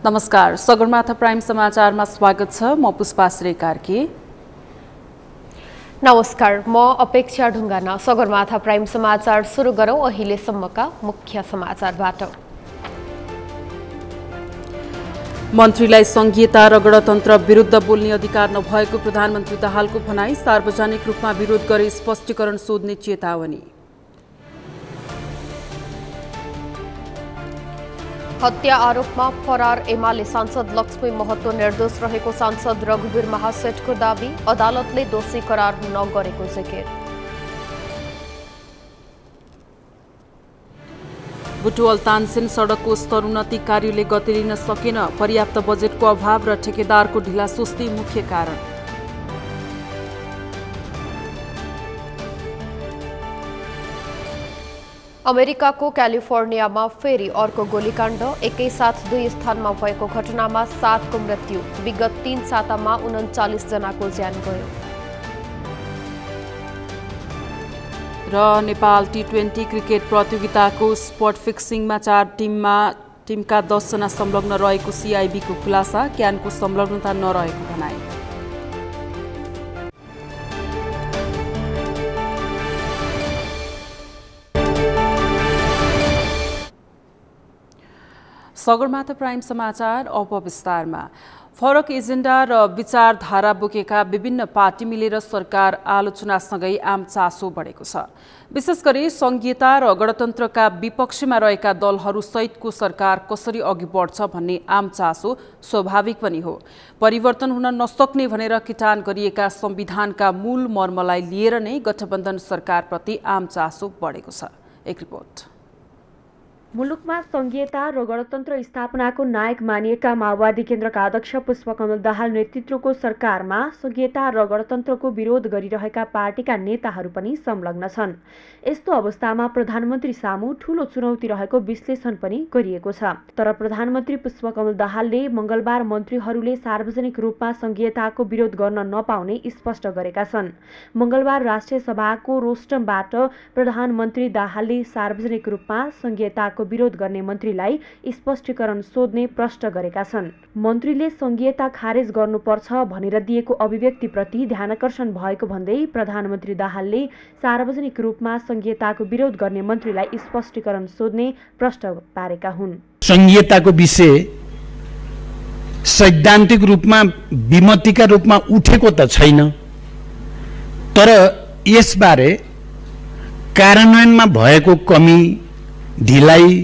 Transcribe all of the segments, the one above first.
नमस्कार, सगरमाथा प्राइम समाचारमा स्वागत छ। म पुष्पाश्री कार्की। नमस्कार, म अपेक्षा ढुङ्गाना। सगरमाथा प्राइम समाचार सुरु गरौँ अहिलेसम्मका मुख्य समाचारबाट। मन्त्रीलाई संघीयता र गणतन्त्र विरुद्ध बोल्ने अधिकार नभएको प्रधानमन्त्री दाहालको भनाई। सार्वजनिक रूपमा विरोध गरे स्पष्टीकरण सोध्ने चेतावनी। हत्या आरोपमा फरार एमाले सांसद लक्ष्मी महतो निर्दोष रहेको सांसद रघुवीर महासेठको दाबी। अदालतले दोषी करार नगरेको जिकिर। बुटवल तानसेन सडकको स्तरोन्नति कार्यले गति लिन सकेन। पर्याप्त बजेटको अभाव र ठेकेदारको ढिलासुस्ती मुख्य कारण। अमेरिकाको क्यालिफोर्नियामा फेरि अर्को गोलीकाण्ड। एकैसाथ 2 स्थानमा भएको घटनामा 7 को मृत्यु। विगत 3 सातामा 39 जनाको ज्यान गयो। र नेपाल T20 क्रिकेट प्रतियोगिताको स्पट फिक्सिङमा 4 टिमका 10 जना संलग्न रहेको CIBको खुलासा। क्यानको संलग्नता नरहेको भनाई। सगरमाथा प्राइम समाचार अब विस्तारमा। फरक एजेन्डा र विचारधारा बोकेका विभिन्न पार्टी मिलेर सरकार आलोचनासँगै आम चासो बढेको छ। विशेष गरी संघीयता र गणतन्त्रका विपक्षमा रहेका दलहरू सहितको सरकार कसरी अघि बढ्छ भन्ने आम चासो स्वाभाविक पनि हो। परिवर्तन हुन नसक्ने भनेर किटान गरिएका संविधानका मूल मर्मलाई लिएर नै गठबन्धन सरकारप्रति आम चासो बढेको छ। एक रिपोर्ट। मुलुकमा संघीयता र गणतन्त्र स्थापनाको नायक मानिएका माओवादी केन्द्रका अध्यक्ष पुष्पकमल दाहाल नेतृत्वको सरकारमा संघीयता र गणतन्त्रको विरोध गरिरहेका पार्टीका नेताहरू पनि संलग्न छन्। यस्तो अवस्थामा प्रधानमन्त्री सामु ठूलो चुनौती रहेको विश्लेषण पनि गरिएको छ। तर प्रधानमन्त्री पुष्पकमल दाहालले मंगलबार मन्त्रीहरूले सार्वजनिक रूपमा संघीयताको विरोध गर्न नपाउने स्पष्ट गरेका छन्। मंगलबार राष्ट्रिय सभाको रोस्टमबाट प्रधानमन्त्री दाहालले सार्वजनिक रूपमा संघीयताको विरोध गर्ने मन्त्रीलाई स्पष्टीकरण सोध्ने प्रश्न गरेका छन्। मन्त्रीले संघीयता खारेज गर्नुपर्छ भनेर दिएको अभिव्यक्तिप्रति ध्यानकर्षण भएको भन्दै प्रधानमन्त्री दाहालले सार्वजनिक रूपमा संघीयताको विरोध गर्ने मन्त्रीलाई स्पष्टीकरण सोध्ने प्रश्न पारेका हुन्। संघीयताको विषय सैद्धान्तिक रूपमा विमतिका रूपमा उठेको त छैन, तर यसबारे कार्यान्वयनमा भएको कमी, ढिलाइ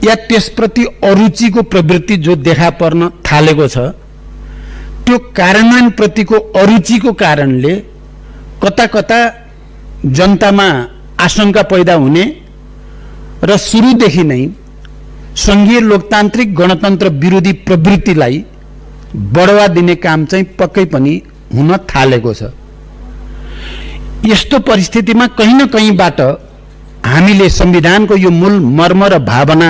या त्यसप्रति अरुचिको प्रवृत्ति जो देखा पर्न थालेको छ, त्यो कार्यान्वयन प्रतिको अरुचिको कारणले कता कता जनतामा आशंका पैदा हुने र सुरुदेखि नै संघीय लोकतान्त्रिक गणतन्त्र विरोधी प्रवृत्तिलाई बढावा दिने काम चाहिँ पक्कै पनि हुन थालेको छ। यस्तो परिस्थितिमा कहीँ न कहीँबाट हामीले संविधानको यो मूल मर्म र भावना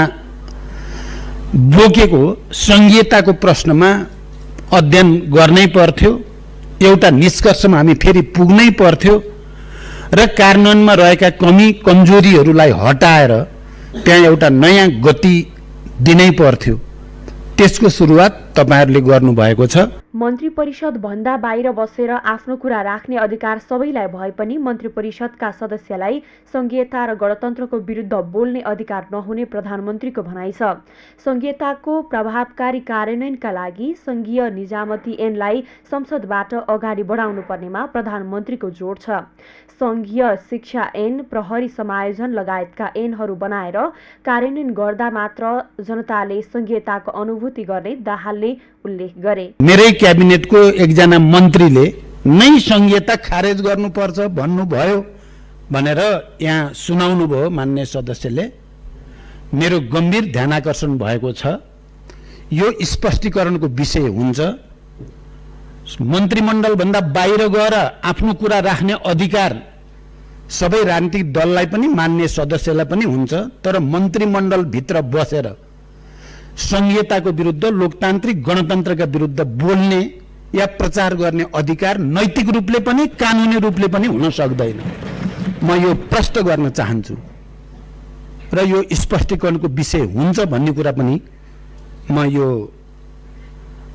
बोकेको संघीयताको प्रश्नमा अध्ययन गर्नै पर्थ्यो। एउटा निष्कर्षमा हामी फेरि पुग्नै पर्थ्यो र कार्यान्वयनमा रहेका कमी कमजोरीहरूलाई हटाएर त्यहाँ एउटा नयाँ गति दिनै पर्थ्यो। त्यसको सुरुवात तपाईहरुले गर्नुभएको छ। मन्त्री परिषद भन्दा बाहिर बसेर आफ्नो कुरा राख्ने अधिकार सबैलाई भए पनि मन्त्री परिषदका सदस्यलाई संघीयता र गणतन्त्रको विरुद्ध बोल्ने अधिकार नहुने प्रधानमन्त्रीको भनाइ छ। संघीयताको प्रभावकारी कार्यान्वयनका लागि संघीय निजामती ऐनलाई संसदबाट अगाडि बढाउनु पर्नेमा प्रधानमन्त्रीको जोड छ। संघीय शिक्षा ऐन, प्रहरी समायोजन लगायतका ऐनहरू बनाएर कार्यान्वयन गर्दा मात्र जनताले संघीयताको अनुभूति गर्ने दाहालले उल्लेख गरे। मेरै क्याबिनेटको एकजना मन्त्रीले नै संघीयता खारेज गर्नुपर्छ भन्नुभयो भनेर यहाँ सुनाउनु भयो मान्य सदस्यले। मेरो गम्भीर ध्यानाकर्षण भएको छ। यो स्पष्टीकरणको विषय हुन्छ। मन्त्रीमण्डल भन्दा बाहिर गएर आफ्नो कुरा राख्ने अधिकार सबै राजनीतिक दललाई पनि मान्य सदस्यलाई पनि हुन्छ, तर मन्त्रीमण्डल भित्र बसेर संघीयताको विरुद्ध, लोकतान्त्रिक गणतन्त्रका विरुद्ध बोल्ने या प्रचार गर्ने अधिकार नैतिक रूपले पनि कानुनी रूपले पनि हुन सक्दैन। म यो प्रश्न गर्न चाहन्छु र यो स्पष्टीकरणको विषय हुन्छ भन्ने कुरा पनि म यो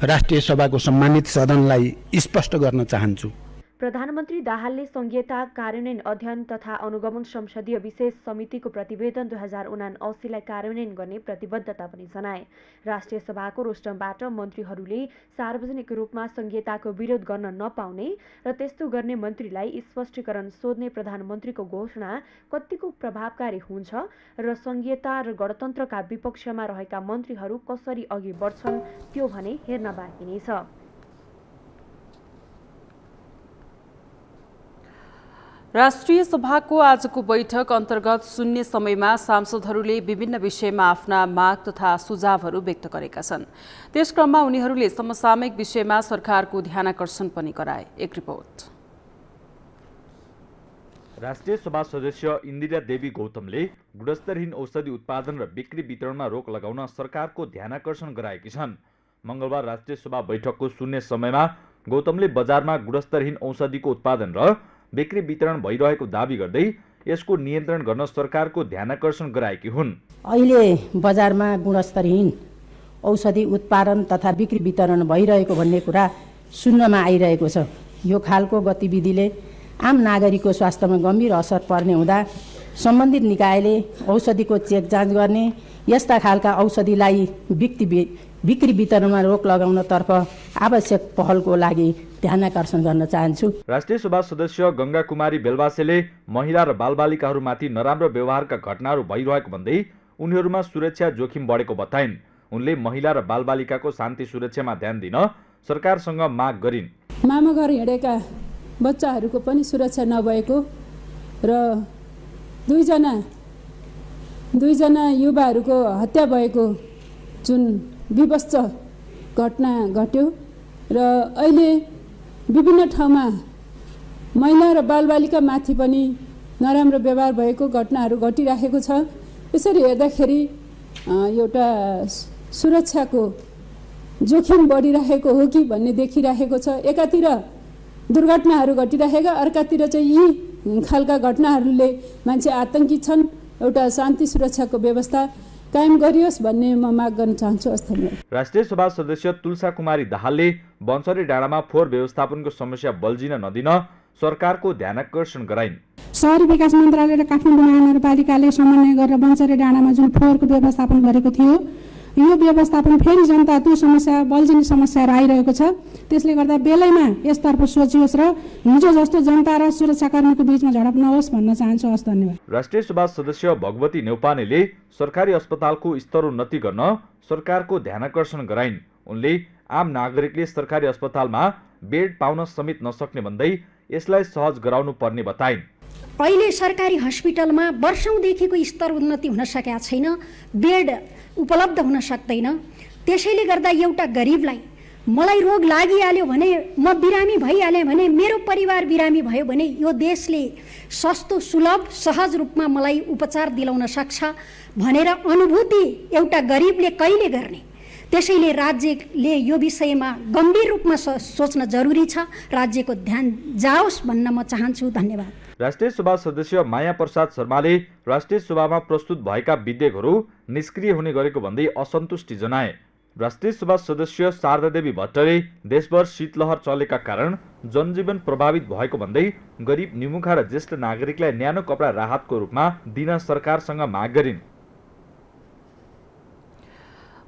राष्ट्रिय सभाको सम्मानित सदनलाई स्पष्ट गर्न चाहन्छु। प्रधानमन्त्री दाहालले संघीयता कार्यान्वयन अध्ययन तथा अनुगमन संसदीय विशेष समितिको प्रतिवेदन 2079लाई कार्यान्वयन गर्ने प्रतिबद्धता पनि जनाए। राष्ट्रिय सभाको रोस्टमबाट मन्त्रीहरूले सार्वजनिक रूपमा संघीयताको विरोध गर्न नपाउने र त्यस्तो गर्ने मन्त्रीलाई स्पष्टीकरण सोध्ने प्रधानमन्त्रीको घोषणा कतिको प्रभावकारी हुन्छ र संघीयता र गणतन्त्रका विपक्षमा रहेका मन्त्रीहरू कसरी अघि बढ्छन् त्यो भने हेर्न बाँकी नै छ। राष्ट्रिय सभाको आजको बैठक अन्तर्गत शून्य समयमा सांसदहरूले विभिन्न विषयमा आफ्ना माग तथा सुझावहरू व्यक्त गरेका छन्। त्यस क्रममा उनीहरूले समसामयिक विषयमा सरकारको ध्यानाकर्षण पनि गराए। एक रिपोर्ट। राष्ट्रिय सभा सदस्य इन्दिरा देवी गौतमले गुणस्तरहीन औषधि उत्पादन र बिक्री वितरणमा रोक लगाउन सरकारको ध्यानाकर्षण गराएकी छन्। मंगलबार राष्ट्रिय सभा बैठकको शून्य समयमा गौतमले बजारमा गुणस्तरहीन औषधिको उत्पादन र बिक्री वितरण भइरहेको दावी गर्दै यसको नियन्त्रण गर्न सरकारको ध्यानाकर्षण गराएकी हुन्। अहिले बजारमा गुणस्तरहीन औषधि उत्पादन तथा बिक्री वितरण भइरहेको भन्ने कुरा सुन्नमा आइरहेको छ। यो खालको गतिविधिले आम नागरिकको स्वास्थ्यमा गम्भीर असर पर्ने हुँदा सम्बन्धित निकायले औषधिको चेक जाँच गर्ने, यस्ता खालका औषधिलाई बिक्री वितरणमा रोक लगाउनतर्फ आवश्यक पहलको लागि ध्यानाकर्षण गर्न चाहन्छु। राष्ट्रिय सभा सदस्य गंगा कुमारी बेलवासेले महिला र बालबालिकाहरूमाथि नराम्रो व्यवहारका घटनाहरू भइरहेको भन्दै उनीहरूमा सुरक्षा जोखिम बढेको बताइन्। उनले महिला र बालबालिकाको शान्ति सुरक्षामा ध्यान दिन सरकारसँग माग गरिन्। मामा घर हिँडेका बच्चाहरूको पनि सुरक्षा नभएको र दुईजना युवाहरूको हत्या भएको जुन विवश घटना घट्यो र अहिले विभिन्न ठाउँमा महिला र बालबालिका माथि पनि नराम्रो व्यवहार भएको घटनाहरू घटिरहेको छ। यसरी हेर्दाखेरि एउटा सुरक्षाको जोखिम बढिरहेको हो कि भन्ने देखिरहेको छ। एकातिर दुर्घटनाहरू घटिरहेका, अर्कातिर चाहिँ यी खालका घटनाहरूले मान्छे आतंकित छन्। एउटा शान्ति सुरक्षाको व्यवस्था कायम गरियोस् भन्ने म माग गर्न चाहन्छु। धन्यवाद। राष्ट्रिय सभा सदस्य तुलसा कुमारी दाहालले बन्सरी डाँडामा फोहोर व्यवस्थापनको समस्या बल्झिन नदिन सरकारको ध्यानाकर्षण गराइन्। शहरी विकास मन्त्रालय र काठमाडौँ महानगरपालिकाले समन्वय गरेर बन्सरी डाँडामा जुन फोहोरको व्यवस्थापन गरेको थियो, यो व्यवस्थापन फेरि जनता त्यो समस्या बल्झिने समस्याहरू आइरहेको छ। त्यसले गर्दा बेलैमा यसतर्फ सोचियोस् र हिजो जस्तो जनता र सुरक्षाकर्मीको बीचमा झडप नहोस् भन्न चाहन्छु। धन्यवाद। राष्ट्रिय सभा सदस्य भगवती नेउपानेले सरकारी अस्पतालको स्तरोन्नति गर्न सरकारको ध्यानाकर्षण गराइन्। उनले आम नागरिकले सरकारी अस्पतालमा बेड पाउन समेत नसक्ने भन्दै यसलाई सहज गराउनु पर्ने बताइन्। अहिले सरकारी हस्पिटलमा वर्षौंदेखिको स्तरोन्नति हुन सकेका छैन, बेड उपलब्ध हुन सक्दैन। त्यसैले गर्दा एउटा गरिबलाई मलाई रोग लागिहाल्यो भने, म बिरामी भइहालेँ भने, मेरो परिवार बिरामी भयो भने यो देशले सस्तो सुलभ सहज रूपमा मलाई उपचार दिलाउन सक्छ भनेर अनुभूति एउटा गरिबले कहिले गर्ने। त्यसैले राज्यले यो विषयमा गम्भीर रूपमा सोच्न जरुरी छ। राज्यको ध्यान जाओस् भन्न म चाहन्छु। धन्यवाद। राष्ट्रिय सभा सदस्य माया प्रसाद शर्माले राष्ट्रिय सभामा प्रस्तुत भएका विधेयकहरू निष्क्रिय हुने गरेको भन्दै असन्तुष्टि जनाए। राष्ट्रिय सभा सदस्य शारदा देवी भट्टले देशभर शीतलहर चलेका कारण जनजीवन प्रभावित भएको भन्दै गरिब निमुखा र ज्येष्ठ नागरिकलाई न्यानो कपडा राहतको रूपमा दिन सरकारसँग माग गरिन्।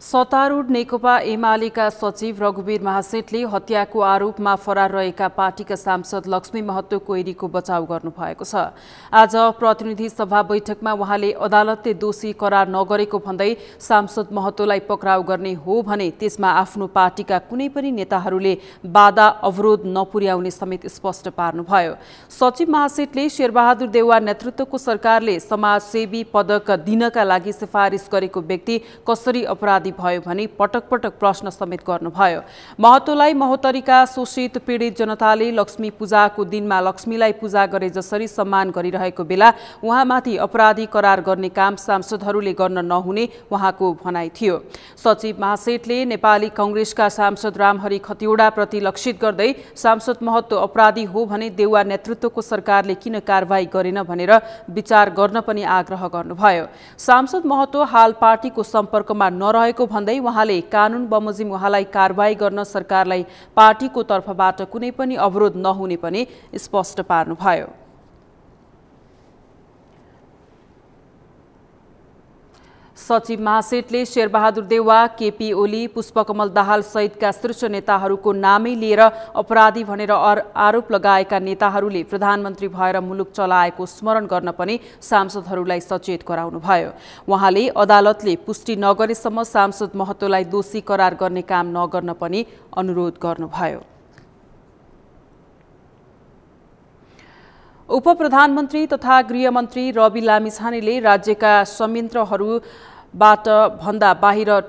सत्तारूढ नेकपा एमालेका सचिव रघुवीर महासेठले हत्याको आरोपमा फरार रहेका पार्टीका सांसद लक्ष्मी महतो कोइरीको बचाउ गर्नुभएको छ। आज प्रतिनिधि सभा बैठकमा उहाँले अदालतले दोषी करार नगरेको भन्दै सांसद महतोलाई पक्राउ गर्ने हो भने त्यसमा आफ्नो पार्टीका कुनै पनि नेताहरूले बाधा अवरोध नपुर्याउने समेत स्पष्ट पार्नुभयो। सचिव महासेठले शेरबहादुर देउवा नेतृत्वको सरकारले समाजसेवी पदक दिनका लागि सिफारिस गरेको व्यक्ति कसरी अपराधी भयो भनी पटक पटक प्रश्न समेत गर्नुभयो। महतोलाई महोत्तरीका शोषित पीडित जनताले लक्ष्मी पूजाको दिनमा लक्ष्मीलाई पूजा गरे जसरी सम्मान गरिरहेको बेला उहाँमाथि अपराधी करार गर्ने काम सांसदहरूले गर्न नहुने उहाँको भनाइ थियो। सचिव महासेठले नेपाली कांग्रेसका सांसद रामहरि खतिवडा प्रति लक्षित गर्दै सांसद महतो अपराधी हो भने देउवा नेतृत्वको सरकारले किन कारबाही गरेन भनेर विचार गर्न पनि आग्रह गर्नुभयो। सांसद महतो हाल पार्टीको सम्पर्कमा नरहेको भएको भन्दै उहाँले कानुन बमोजिम उहाँलाई कारबाही गर्न सरकारलाई पार्टीको तर्फबाट कुनै पनि अवरोध नहुने पनि स्पष्ट पार्नुभयो। सचिव महासेठले शेरबहादुर देउवा, केपी ओली, पुष्पकमल दाहाल सहितका शीर्ष नेताहरूको नामै लिएर अपराधी भनेर आरोप लगाएका नेताहरूले प्रधानमन्त्री भएर मुलुक चलाएको स्मरण गर्न पनि सांसदहरूलाई सचेत गराउनुभयो। उहाँले अदालतले पुष्टि नगरेसम्म सांसद महतोलाई दोषी करार गर्ने काम नगर्न पनि अनुरोध गर्नुभयो। उपप्रधानमन्त्री तथा गृहमन्त्री रवि लामिछानेले राज्यका संयन्त्रहरूबाट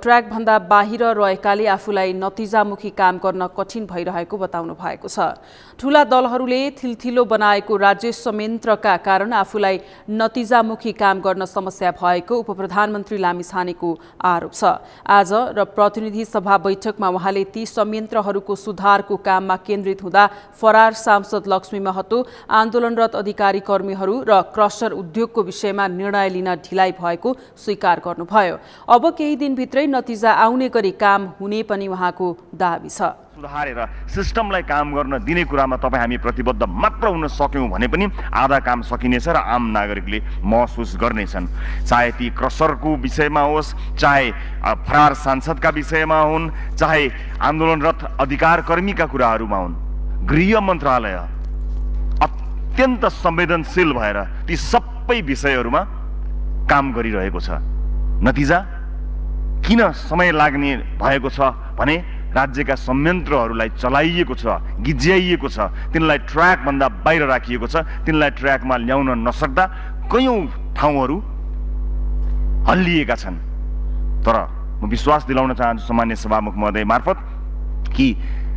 ट्र्याकभन्दा बाहिर रहेकाले आफूलाई नतिजामुखी काम गर्न कठिन भइरहेको बताउनु भएको छ। ठूला दलहरूले थिलथिलो बनाएको राज्य संयन्त्रका कारण आफूलाई नतिजामुखी काम गर्न समस्या भएको उपप्रधानमन्त्री लामिछानेको आरोप छ। आज र प्रतिनिधि सभा बैठकमा उहाँले ती संयन्त्रहरूको सुधारको काममा केन्द्रित हुँदा फरार सांसद लक्ष्मी महतो, आन्दोलनरत अधिकारी कर्मीहरू र क्रसर उद्योगको विषयमा निर्णय लिन ढिलाइ भएको स्वीकार गर्नुभयो। अब केही दिनभित्रै नतिजा आउने गरी काम हुने पनि उहाँको दाबी छ। सुधारेर सिस्टमलाई काम गर्न दिने कुरामा तपाईँ हामी प्रतिबद्ध मात्र हुन सक्यौँ भने पनि आधा काम सकिनेछ र आम नागरिकले महसुस गर्नेछन्। चाहे ती क्रसरको विषयमा होस्, चाहे फरार सांसदका विषयमा हुन्, चाहे आन्दोलनरत अधिकार कर्मीका कुराहरूमा हुन्, गृह मन्त्रालय अत्यन्त संवेदनशील भएर ती सबै विषयहरूमा काम गरिरहेको छ। नतिजा किन समय लाग्ने भएको छ भने राज्यका संयन्त्रहरूलाई चलाइएको छ, गिज्याइएको छ, तिनलाई ट्र्याकभन्दा बाहिर राखिएको छ। तिनलाई ट्र्याकमा ल्याउन नसक्दा कयौं ठाउँहरू हल्लिएका छन्। तर म विश्वास दिलाउन चाहन्छु सामान्य सभामुख महोदय मार्फत कि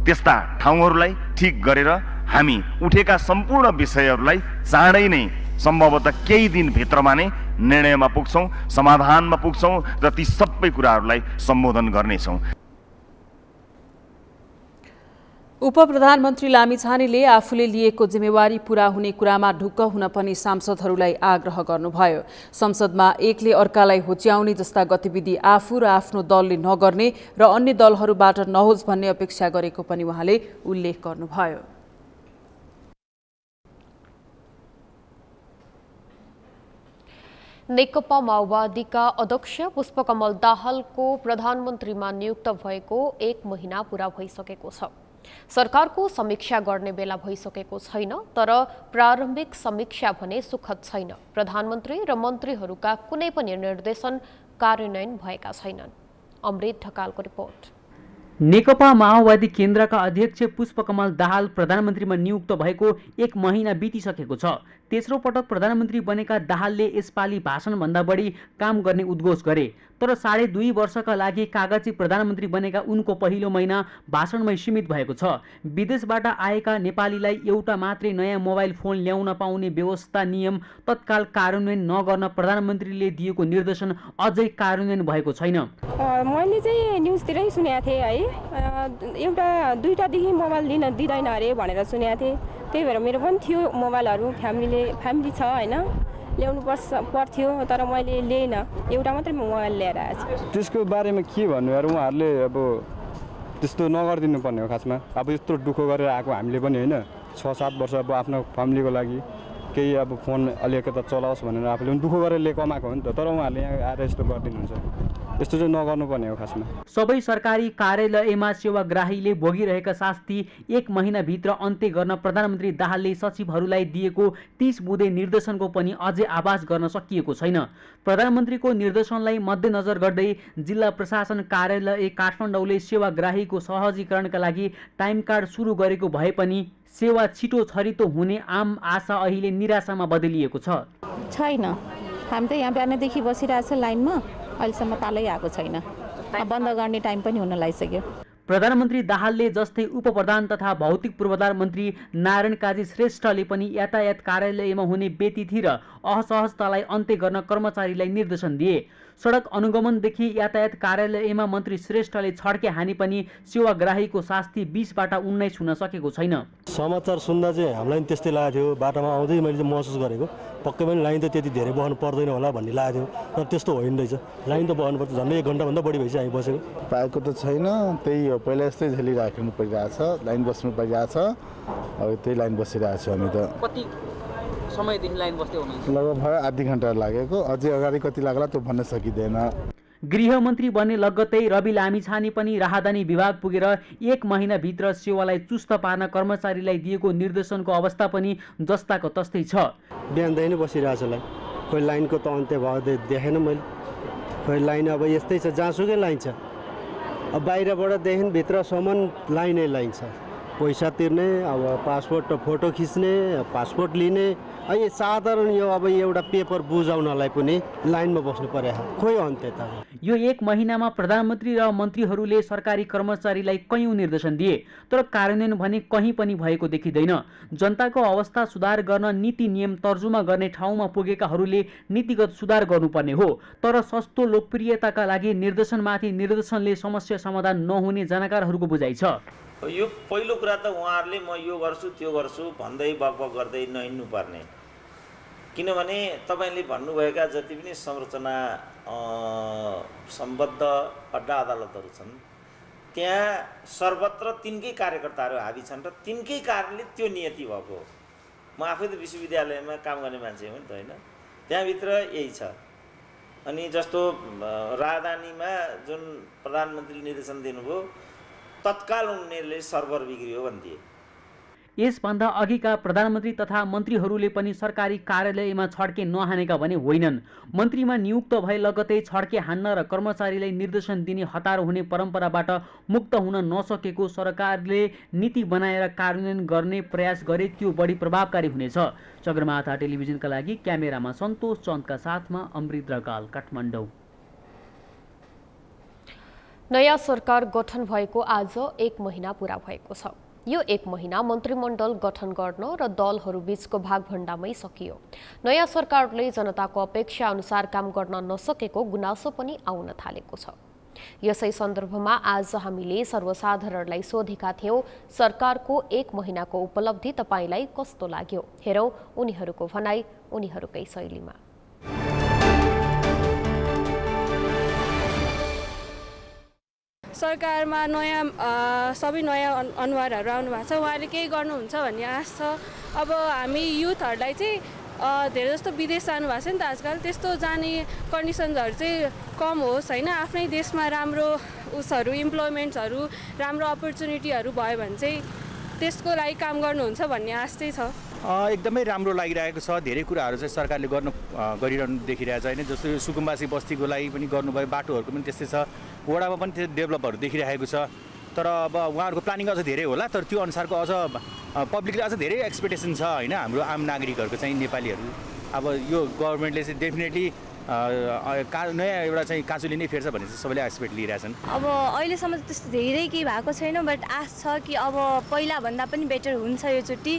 त्यस्ता ठाउँहरूलाई ठिक गरेर हामी उठेका सम्पूर्ण विषयहरूलाई चाँडै नै सम्भवतः केही दिनभित्रमा नै निर्णयमा पुग्छौँ, समाधानमा पुग्छौँ र ती सबै कुराहरूलाई सम्बोधन गर्नेछौँ। उपप्रधानमन्त्री लामिछानेले आफूले लिएको जिम्मेवारी पूरा हुने कुरामा ढुक्क हुन पनि सांसदहरूलाई आग्रह गर्नुभयो। संसदमा एकले अर्कालाई होच्याउने जस्ता गतिविधि आफू र आफ्नो दलले नगर्ने र अन्य दलहरूबाट नहोस् भन्ने अपेक्षा गरेको पनि उहाँले उल्लेख गर्नुभयो। नेकपा माओवादीका अध्यक्ष पुष्पकमल दाहालको प्रधानमन्त्रीमा नियुक्त भएको 1 महिना पूरा भइसकेको छ। सरकारको समीक्षा गर्ने बेला भइसकेको छैन, तर प्रारम्भिक समीक्षा भने सुखद छैन। प्रधानमन्त्री र मन्त्रीहरूका कुनै पनि निर्देशन कार्यान्वयन भएका छैनन्। अमृत ढकालको रिपोर्ट। नेकपा माओवादी केन्द्रका अध्यक्ष पुष्पकमल दाहाल प्रधानमन्त्रीमा नियुक्त भएको 1 महिना बितिसकेको छ। तेस्रो पटक प्रधानमन्त्री बनेका दाहालले यसपालि भाषणभन्दा बढी काम गर्ने उद्घोष गरे। तर 2.5 वर्षका लागि कागजी प्रधानमन्त्री बनेका उनको पहिलो महिना भाषणमै सीमित भएको छ। विदेशबाट आएका नेपालीलाई एउटा मात्रै नयाँ मोबाइल फोन ल्याउन पाउने व्यवस्था नियम तत्काल कार्यान्वयन नगर्न प्रधानमन्त्रीले दिएको निर्देशन अझै कार्यान्वयन भएको छैन। मैले चाहिँ न्युजतिरै सुनेको थिएँ है, एउटा दुईटादेखि मोबाइल दिँदैन अरे भनेर सुनेको थिएँ। त्यही भएर मेरो पनि थियो मोबाइलहरू, फ्यामिली छ होइन, ल्याउनु पर्थ्यो, तर मैले लिएन, एउटा मात्रै मोबाइल लिएर आएछु। त्यसको बारेमा के भन्नु यार, उहाँहरूले अब त्यस्तो नगरिदिनु पर्ने हो खासमा। अब यत्रो दुःख गरेर आएको हामीले पनि होइन, 6-7 वर्ष अब आफ्नो फ्यामिलीको लागि केही अब फोन अलिकति चलाओस् भनेर आफूले पनि दुःख गरेर कमाएको हो नि त, तर उहाँहरूले यहाँ आएर यस्तो गरिदिनुहुन्छ। यस्तो चाहिँ नगर्नुपर्ने हो खासमा। सबै सरकारी कार्यालयमा सेवाग्राहीले भोगिरहेका शास्ति 1 महिनाभित्र अन्त्य गर्न प्रधानमन्त्री दाहालले सचिवहरूलाई दिएको 30 बुँदे निर्देशनको पनि अझै आभास गर्न सकिएको छैन। प्रधानमन्त्रीको निर्देशनलाई मध्यनजर गर्दै जिल्ला प्रशासन कार्यालय काठमाडौँले सेवाग्राहीको सहजीकरणका लागि टाइम कार्ड सुरु गरेको भए पनि सेवा छिटो छरितो हुने आम आशा अहिले निराशामा बदलिएको छैन। हामी त यहाँ बिहानदेखि बसिरहेको छ लाइनमा, अहिलेसम्म तालै आएको छैन। बन्द गर्ने टाइम पनि हुन लागिसक्यो। प्रधानमन्त्री दाहालले जस्तै उपप्रधान तथा भौतिक पूर्वाधार मन्त्री नारायण काजी श्रेष्ठले पनि यातायात कार्यालयमा हुने बेतिथि र असहजतालाई अन्त्य गर्न कर्मचारीलाई निर्देशन दिए। सडक अनुगमनदेखि यातायात कार्यालयमा मन्त्री श्रेष्ठले छड्के हानि पनि सेवाग्राहीको शास्ति 20बाट 19 हुन सकेको छैन। समाचार सुन्दा चाहिँ हामीलाई त्यस्तै लागेको थियो, बाटोमा आउँदै मैले चाहिँ महसुस गरेको पक्कै पनि लाइन त त्यति धेरै बस्नु पर्दैन होला भन्ने लागेको थियो, तर त्यस्तो होइन रहेछ। लाइन त बस्नुपर्छ, झन्डै 1 घन्टाभन्दा बढी भइसक्यो हामी बसेको। पाएको त छैन, त्यही हो, पहिला यस्तै झेलिराख्नु परिरहेछ, लाइन बस्नु परिरहेछ, अब त्यही लाइन बसिरहेको छु हामी त। कति समयदेखि लाइन बस्दै हुनुहुन्छ? लगभग भयो आधी घन्टा लागेको, अझै अगाडि कति लाग्ला त्यो भन्न सकिँदैन। गृहमन्त्री बन्ने लगत्तै रवि लामिछाने पनि राहदानी विभाग पुगेर 1 महिनाभित्र सेवालाई चुस्त पार्न कर्मचारीलाई दिएको निर्देशनको अवस्था पनि जस्ताको तस्तै छ। बिहानदेखि नै बसिरहेछ लाइन, खोइ लाइनको त अन्त्य भयो देखेन मैले, खोइ लाइन अब यस्तै छ, जहाँसुकै लाइन छ, अब बाहिरबाट देखि भित्रसम्म लाइनै लाइन छ। पैसा तिर्ने, अब पासपोर्ट फोटो खिच्ने, पासपोर्ट लिने, यो साधारण यो अब एउटा पेपर बुझाउनलाई पनि लाइनमा बस्नु पर्यो, खोइ अन्त्य त। यो 1 महिनामा प्रधानमन्त्री र मन्त्रीहरूले सरकारी कर्मचारीलाई कयौं निर्देशन दिए, तर कार्यान्वयन भने कहीँ पनि भएको देखिँदैन। जनताको अवस्था सुधार गर्न नीति नियम तर्जुमा गर्ने ठाउँमा पुगेकाहरूले नीतिगत सुधार गर्नुपर्ने हो, तर सस्तो लोकप्रियताका लागि निर्देशनमाथि निर्देशनले समस्या समाधान नहुने जानकारहरूको बुझाइ छ। यो पहिलो कुरा त उहाँहरूले म यो गर्छु त्यो गर्छु भन्दै बकबक गर्दै नहिँड्नु पर्ने, किनभने तपाईँले भन्नुभएका जति पनि संरचना सम्बद्ध अड्डा अदालतहरू छन् त्यहाँ सर्वत्र तिनकै कार्यकर्ताहरू हाबी छन् र तिनकै कारणले त्यो नियति भएको हो। म आफै त विश्वविद्यालयमा काम गर्ने मान्छे हो नि त होइन, त्यहाँभित्र यही छ। अनि जस्तो राजधानीमा जुन प्रधानमन्त्रीले निर्देशन दिनुभयो तत्काल उनीहरूले सर्भर बिग्रियो भनिदिए। यसभन्दा अघिका प्रधानमन्त्री तथा मन्त्रीहरूले पनि सरकारी कार्यालयमा छड्के नहानेका भने होइनन्। मन्त्रीमा नियुक्त भए लगतै छड्के हान्न र कर्मचारीलाई निर्देशन दिने हतार हुने परम्पराबाट मुक्त हुन नसकेको सरकारले नीति बनाएर कार्यान्वयन गर्ने प्रयास गरे त्यो बढी प्रभावकारी हुनेछ। सगरमाथा टेलिभिजनका लागि क्यामेरामा सन्तोष चन्दका साथमा अमृत रकाल, काठमाडौँ। नयाँ सरकार गठन भएको आज 1 महिना पूरा भएको छ। यो 1 महिना मन्त्रीमण्डल गठन गर्न र दलहरू बीचको भागभण्डामै सकियो। नयाँ सरकारले जनताको अपेक्षा अनुसार काम गर्न नसकेको गुनासो पनि आउन थालेको छ। यसै सन्दर्भमा आज हामीले सर्वसाधारणलाई सोधेका थियौं, सरकारको 1 महिनाको उपलब्धि तपाईलाई कस्तो लाग्यो? हेरौं उनीहरूको भनाई उनीहरूकै शैलीमा। सरकारमा सबै नयाँ अनुहारहरू आउनु भएको छ, उहाँले केही गर्नुहुन्छ भन्ने आश छ। अब हामी युथहरूलाई चाहिँ धेरै जस्तो विदेश जानु भएको छ नि त आजकल, त्यस्तो जाने कन्डिसन्सहरू चाहिँ कम होस् होइन, आफ्नै देशमा राम्रो उसहरू इम्प्लोइमेन्ट्सहरू राम्रो अपर्च्युनिटीहरू भयो भने चाहिँ त्यसको लागि काम गर्नुहुन्छ भन्ने आश चाहिँ छ। एकदमै राम्रो लागिरहेको छ। धेरै कुराहरू चाहिँ सरकारले गरिरहनु देखिरहेको छ होइन, जस्तो सुकुम्बासी बस्तीको लागि पनि गर्नुभयो, बाटोहरूको पनि त्यस्तै छ, वडामा पनि त्यो डेभलपहरू देखिरहेको छ। तर अब उहाँहरूको प्लानिङ अझ धेरै होला, तर त्यो अनुसारको अझ पब्लिकले अझ धेरै एक्सपेक्टेसन छ होइन, हाम्रो आम नागरिकहरूको चाहिँ नेपालीहरू। अब यो गभर्मेन्टले चाहिँ डेफिनेटली नयाँ एउटा चाहिँ काँचुली नै फेर्छ भन्ने चाहिँ सबैले एक्सपेक्ट लिइरहेछन्। अब अहिलेसम्म त्यस्तो धेरै केही भएको छैन, बट आश छ कि अब पहिलाभन्दा पनि बेटर हुन्छ योचोटि,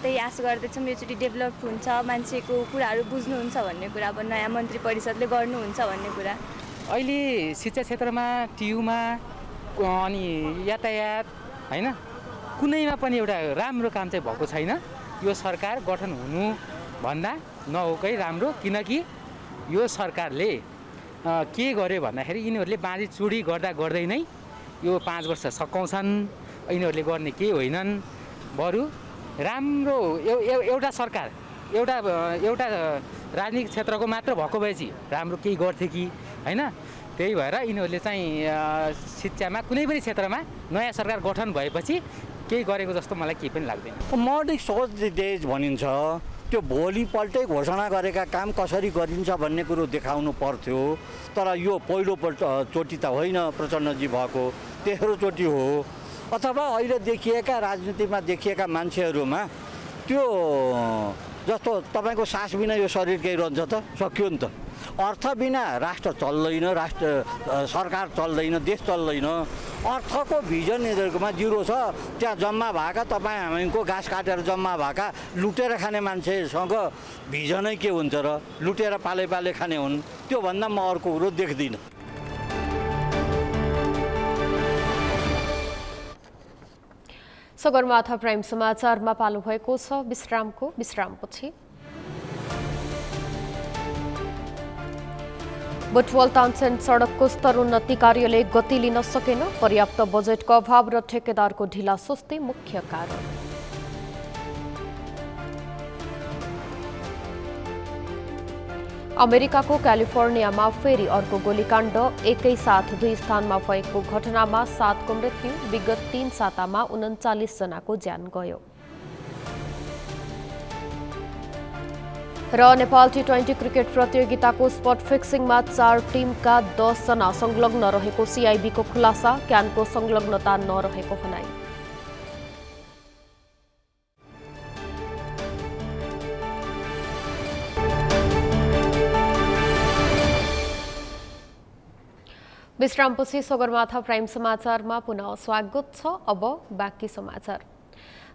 त्यही आश गर्दैछौँ। योचोटि डेभलप हुन्छ, मान्छेको कुराहरू बुझ्नुहुन्छ भन्ने कुरा अब नयाँ मन्त्री परिषदले गर्नुहुन्छ भन्ने कुरा। अहिले शिक्षा क्षेत्रमा, टियुमा अनि यातायात होइन कुनैमा पनि एउटा राम्रो काम चाहिँ भएको छैन। यो सरकार गठन हुनुभन्दा नहोकै राम्रो, किनकि यो सरकारले के गर्यो भन्दाखेरि यिनीहरूले बाँझी चुडी गर्दै नै यो 5 वर्ष सकाउँछन्। यिनीहरूले गर्ने केही होइनन्, बरु राम्रो एउटा सरकार एउटा राजनीतिक क्षेत्रको मात्र भएको भएपछि राम्रो केही गर्थे कि होइन। त्यही भएर यिनीहरूले चाहिँ शिक्षामा कुनै पनि क्षेत्रमा नयाँ सरकार गठन भएपछि केही गरेको जस्तो मलाई केही पनि लाग्दैन। मौलिक सोच देश भनिन्छ, त्यो भोलिपल्टै घोषणा गरेका काम कसरी गरिन्छ भन्ने कुरो देखाउनु पर्थ्यो। तर यो पहिलोचोटि त होइन प्रचण्डजी भएको, तेस्रोचोटि हो। अथवा अहिले देखिएका राजनीतिमा देखिएका मान्छेहरूमा त्यो जस्तो तपाईँको सास बिना यो शरीर केही रहन्छ त, सकियो नि त। अर्थ बिना राष्ट्र चल्दैन, सरकार चल्दैन, देश चल्दैन। अर्थको भिजन यिनीहरूकोमा जिरो छ। त्यहाँ जम्मा भएका तपाईँ हामीको घाँस काटेर जम्मा भएका लुटेर खाने मान्छेसँग भिजनै के हुन्छ र? लुटेर पाले पाले खाने हुन्। त्योभन्दा म अर्को कुरो देख्दिनँ। सगरमाथा प्राइम समाचारमा पालो भएको छ विश्रामपछि। बुटवल तानसेन सडकको स्तरोन्नति कार्यले गति लिन सकेन। पर्याप्त बजेटको अभाव र ठेकेदारको ढिला सुस्ती मुख्य कारण। अमेरिकाको क्यालिफोर्नियामा फेरि अर्को गोलीकाण्ड। एकैसाथ 2 स्थानमा भएको घटनामा 7 को मृत्यु। विगत 3 सातामा 39 जनाको ज्यान गयो। र नेपाल T20 क्रिकेट प्रतियोगिताको स्पट फिक्सिङमा 4 टिमका 10 जना संलग्न रहेको CIBको खुलासा। क्यानको संलग्नता नरहेको भनाई। विश्रामपछि सगरमाथा प्राइम समाचारमा पुनः स्वागत छ। अब बाँकी समाचार।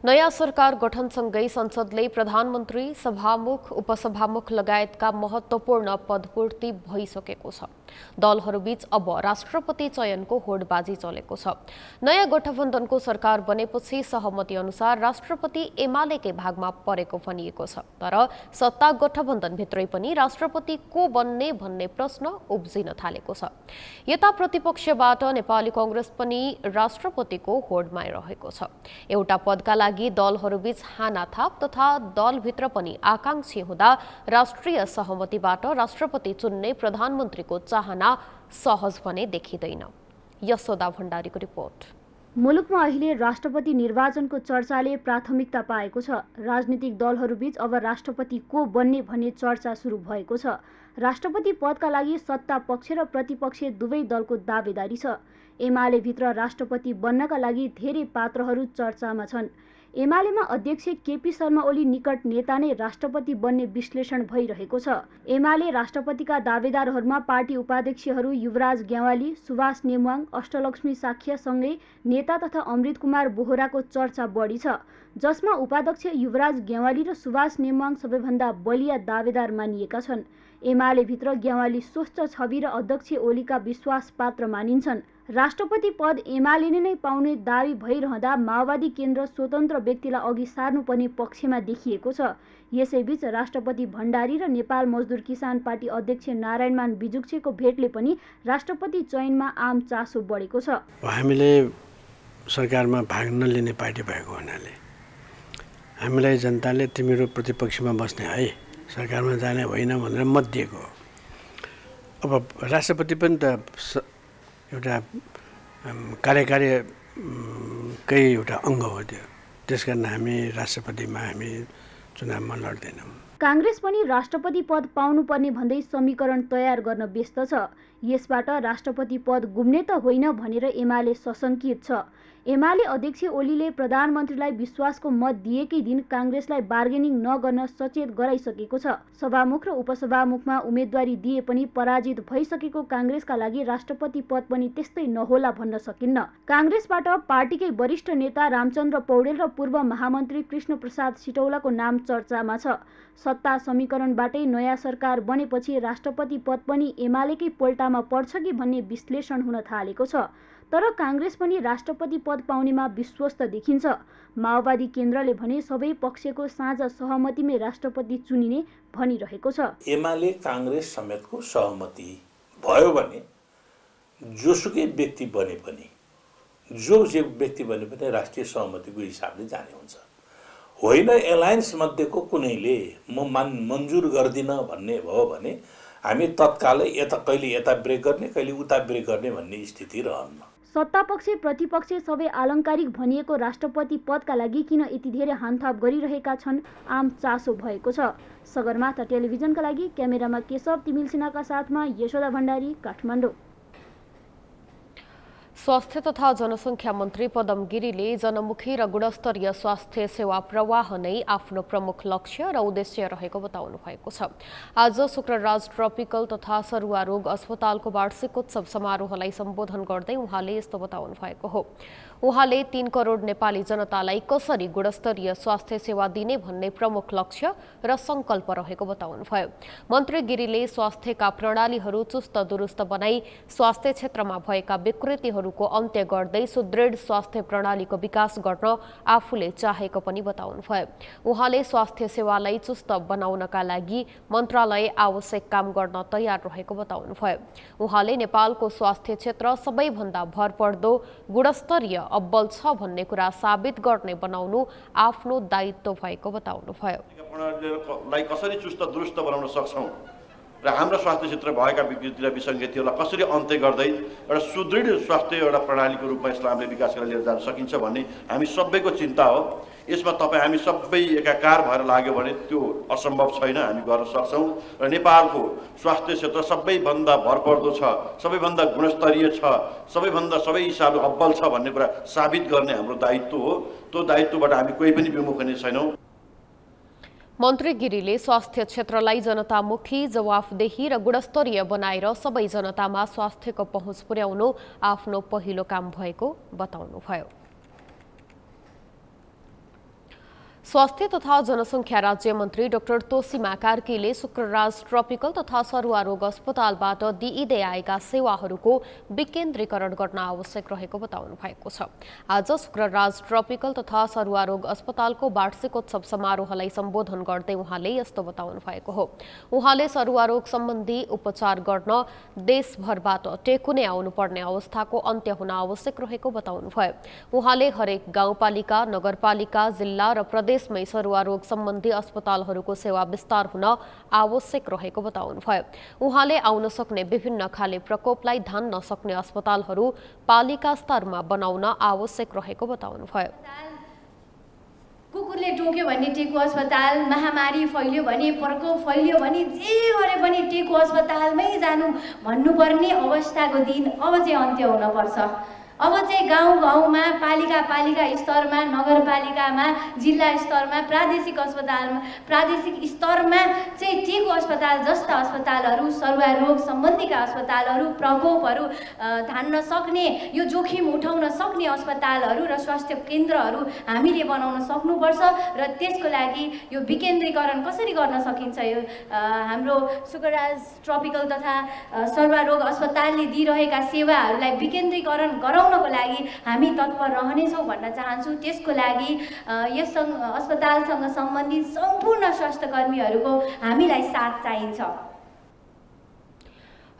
नयाँ सरकार गठनसँगै संसदले प्रधानमन्त्री, सभामुख, उपसभामुख लगायतका महत्त्वपूर्ण पदपूर्ति भइसकेको छ। दलहरूबीच अब राष्ट्रपति चयनको होडबाजी चलेको छ। नयाँ गठबन्धनको सरकार बनेपछि सहमति अनुसार राष्ट्रपति एमालेकै भागमा परेको भनिएको छ। तर सत्ता गठबन्धनभित्रै पनि राष्ट्रपति को बन्ने भन्ने प्रश्न उब्जिन थालेको छ। यता प्रतिपक्षबाट नेपाली कांग्रेस पनि राष्ट्रपतिको होडमा रहेको छ। एउटा पदका लागि दलहरूबीच हानाथाप तथा दलभित्र पनि आकांक्षी हुँदा राष्ट्रिय सहमतिबाट राष्ट्रपति चुन्ने प्रधानमन्त्रीको चाहना सहज भने देखिँदैन। यशोदा भण्डारीको रिपोर्ट। मुलुकमा अहिले राष्ट्रपति निर्वाचनको चर्चाले प्राथमिकता पाएको छ। राजनीतिक दलहरूबीच अब राष्ट्रपति को बन्ने भन्ने चर्चा सुरु भएको छ। राष्ट्रपति पदका लागि सत्ता पक्ष र प्रतिपक्ष दुवै दलको दावेदारी छ। एमाले भित्र राष्ट्रपति बन्नका लागि धेरै पात्रहरू चर्चामा छन्। एमालेमा अध्यक्ष केपी शर्मा ओली निकट नेता नै राष्ट्रपति बन्ने विश्लेषण भइरहेको छ। एमाले राष्ट्रपतिका दावेदारहरूमा पार्टी उपाध्यक्षहरू युवराज ग्यावाली, सुभाष नेमवाङ, अष्टलक्ष्मी साख्यसँगै नेता तथा अमृत कुमार बोहराको चर्चा बढी छ, जसमा उपाध्यक्ष युवराज ग्यावाली र सुभाष नेमवाङ सबैभन्दा बलिया दावेदार मानिएका छन्। एमाले भित्र ग्यावाली स्वस्थ छवि र अध्यक्ष ओलीका विश्वास पात्र मानिन्छन्। राष्ट्रपति पद एमाले नै पाउने दावी भइरहँदा माओवादी केन्द्र स्वतन्त्र व्यक्तिलाई अघि सार्नुपर्ने पक्षमा देखिएको छ। यसैबीच राष्ट्रपति भण्डारी र नेपाल मजदुर किसान पार्टी अध्यक्ष नारायणमान बिजुक्सेको भेटले पनि राष्ट्रपति चयनमा आम चासो बढेको छ। हामीले सरकारमा भाग नलिने पार्टी भएको हुनाले हामीलाई जनताले तिमीहरू प्रतिपक्षमा बस्ने है, सरकारमा जाने होइन भनेर मत दिएको। अब राष्ट्रपति पनि त एउटा कार्यकारीकै एउटा अङ्ग हो त्यो। त्यसकारण हामी राष्ट्रपतिमा हामी चुनावमा लड्दैनौँ। कांग्रेस पनि राष्ट्रपति पद पाउनुपर्ने भन्दै समीकरण तयार गर्न व्यस्त छ। यसबाट राष्ट्रपति पद गुम्ने त होइन भनेर एमाले सशंकित छ। एमाले अध्यक्ष ओलीले प्रधानमन्त्रीलाई विश्वासको मत दिएकै दिन कांग्रेसलाई बार्गेनिङ नगर्न सचेत गराइसकेको छ। सभामुख र उपसभामुखमा उम्मेदवारी दिए पनि पराजित भइसकेको कांग्रेसका लागि राष्ट्रपति पद पनि त्यस्तै नहोला भन्न सकिन्न। कांग्रेसबाट पार्टीकै वरिष्ठ नेता रामचन्द्र पौडेल र पूर्व महामन्त्री कृष्ण प्रसाद सिटौलाको नाम चर्चामा छ। सत्ता समीकरणबाटै नयाँ सरकार बनेपछि राष्ट्रपति पद पनि एमालेकै पोल्टामा पर्छ कि भन्ने विश्लेषण हुन थालेको छ। तर कांग्रेस पनि राष्ट्रपति पद पाउनेमा विश्वस्त देखिन्छ। माओवादी केन्द्रले भने सबै पक्षको साझा सहमतिमै राष्ट्रपति चुनिने भनिरहेको छ। एमाले कांग्रेस समेतको सहमति भयो भने जोसुकै व्यक्ति बने पनि राष्ट्रिय सहमतिको हिसाबले जाने हुन्छ। होइन एलायन्स मध्येको कुनैले म मन्जुर गर्दिन भन्ने भयो भने हामी तत्कालै कहिले यता ब्रेक गर्ने कहिले उता ब्रेक गर्ने भन्ने स्थिति रहन्न। सत्तापक्ष प्रतिपक्ष सबै आलङ्कारिक भनिएको राष्ट्रपति पदका लागि किन यति धेरै हानथाप गरिरहेका छन् आम चासो भएको छ। सगरमाथा टेलिभिजनका लागि क्यामेरामा केशव तिमिल सिन्हाका साथमा यशोदा भण्डारी, काठमाडौँ। स्वास्थ्य तथा जनसङ्ख्या मन्त्री पदम गिरीले जनमुखी र गुणस्तरीय स्वास्थ्य सेवा प्रवाह नै आफ्नो प्रमुख लक्ष्य र उद्देश्य रहेको बताउनु भएको छ। आज शुक्रराज ट्रपिकल तथा सरुवा रोग अस्पतालको वार्षिकोत्सव समारोहलाई सम्बोधन गर्दै उहाँले यस्तो बताउनु भएको हो। उहाँले 3 करोड नेपाली जनतालाई कसरी गुणस्तरीय स्वास्थ्य सेवा दिने भन्ने प्रमुख लक्ष्य र संकल्प रहेको बताउनुभयो। मन्त्री गिरीले स्वास्थ्यका प्रणालीहरू चुस्त दुरुस्त बनाई स्वास्थ्य क्षेत्रमा भएका विकृतिहरूको अन्त्य गर्दै सुदृढ स्वास्थ्य प्रणालीको विकास गर्न आफूले चाहेको पनि बताउनुभयो। उहाँले स्वास्थ्य सेवालाई चुस्त बनाउनका लागि मन्त्रालय आवश्यक काम गर्न तयार रहेको बताउनुभयो। उहाँले नेपालको स्वास्थ्य क्षेत्र सबैभन्दा भरपर्दो गुणस्तरीय अब्बल छ भन्ने कुरा साबित गर्ने बनाउनु आफ्नो दायित्व भएको बताउनुभयो। प्रणालीलाई कसरी चुस्त दुरुस्त बनाउन सक्छौं र हाम्रो स्वास्थ्य क्षेत्र भएका विकृति र विसङ्गतिहरूलाई कसरी अन्त्य गर्दै एउटा सुदृढ स्वास्थ्य एउटा प्रणालीको रूपमा यसलाई हामीले विकास गरेर लिएर जान सकिन्छ भन्ने हामी सबैको चिन्ता हो। यसमा तपाईँ हामी सबै एकाकार भएर लाग्यो भने त्यो असम्भव छैन, हामी गर्न सक्छौँ र नेपालको स्वास्थ्य क्षेत्र सबैभन्दा भरपर्दो छ, सबैभन्दा गुणस्तरीय छ, सबैभन्दा सबै हिसाबले अब्बल छ भन्ने कुरा साबित गर्ने हाम्रो दायित्व हो। त्यो दायित्वबाट हामी कोही पनि विमुख हुने छैनौँ। मन्त्री गिरीले स्वास्थ्य क्षेत्रलाई जनतामुखी, जवाफदेही र गुणस्तरीय बनाएर सबै जनतामा स्वास्थ्यको पहुँच पुर्याउनु आफ्नो पहिलो काम भएको बताउनुभयो। स्वास्थ्य तथा जनसङ्ख्या राज्य मन्त्री डाक्टर तोसीमा कार्कीले शुक्रराज ट्रपिकल तथा सरुवा रोग अस्पतालबाट दिइँदै आएका सेवाहरूको विकेन्द्रीकरण गर्न आवश्यक रहेको बताउनु भएको छ। आज शुक्रराज ट्रपिकल तथा सरुवा रोग अस्पतालको वार्षिकोत्सव समारोहलाई सम्बोधन गर्दै उहाँले यस्तो बताउनु भएको हो। उहाँले सरुवा रोग सम्बन्धी उपचार गर्न देशभरबाट टेकुने आउनुपर्ने अवस्थाको अन्त्य हुन आवश्यक रहेको बताउनुभयो। उहाँले हरेक गाउँपालिका, नगरपालिका, जिल्ला र प्रदेशमै सरुवा रोग सम्बन्धी अस्पतालहरूको सेवा विस्तार हुन आवश्यक रहेको बताउनुभयो। उहाँले आउन सक्ने विभिन्न खाले प्रकोपलाई धान्न सक्ने अस्पतालहरू पालिका स्तरमा बनाउन आवश्यक रहेको बताउनुभयो। कुकुरले टोक्यो भने टेकु अस्पताल, महामारी फैल्यो भने, प्रकोप फैल्यो भने जे गरे पनि टेकु अस्पतालमै जानु भन्नुपर्ने अवस्थाको दिन अब चाहिँ अन्त्य हुनपर्छ। अब चाहिँ गाउँ-गाउँमा, पालिका स्तरमा, नगरपालिकामा, जिल्ला स्तरमा, प्रादेशिक अस्पतालमा, प्रादेशिक स्तरमा चाहिँ टेकु अस्पताल जस्ता अस्पतालहरू, सरुवा रोग सम्बन्धीका अस्पतालहरू, प्रकोपहरू धान्न सक्ने, यो जोखिम उठाउन सक्ने अस्पतालहरू र स्वास्थ्य केन्द्रहरू हामीले बनाउन सक्नुपर्छ र त्यसको लागि यो विकेन्द्रीकरण कसरी गर्न सकिन्छ, यो हाम्रो शुक्रराज ट्रपिकल तथा सरुवा रोग अस्पतालले दिइरहेका सेवाहरूलाई विकेन्द्रीकरण गराउनको लागि हामी तत्पर रहनेछौँ भन्न चाहन्छु। त्यसको लागि यस अस्पतालसँग सम्बन्धित सम्पूर्ण स्वास्थ्य कर्मीहरूको हामीलाई साथ चाहिन्छ।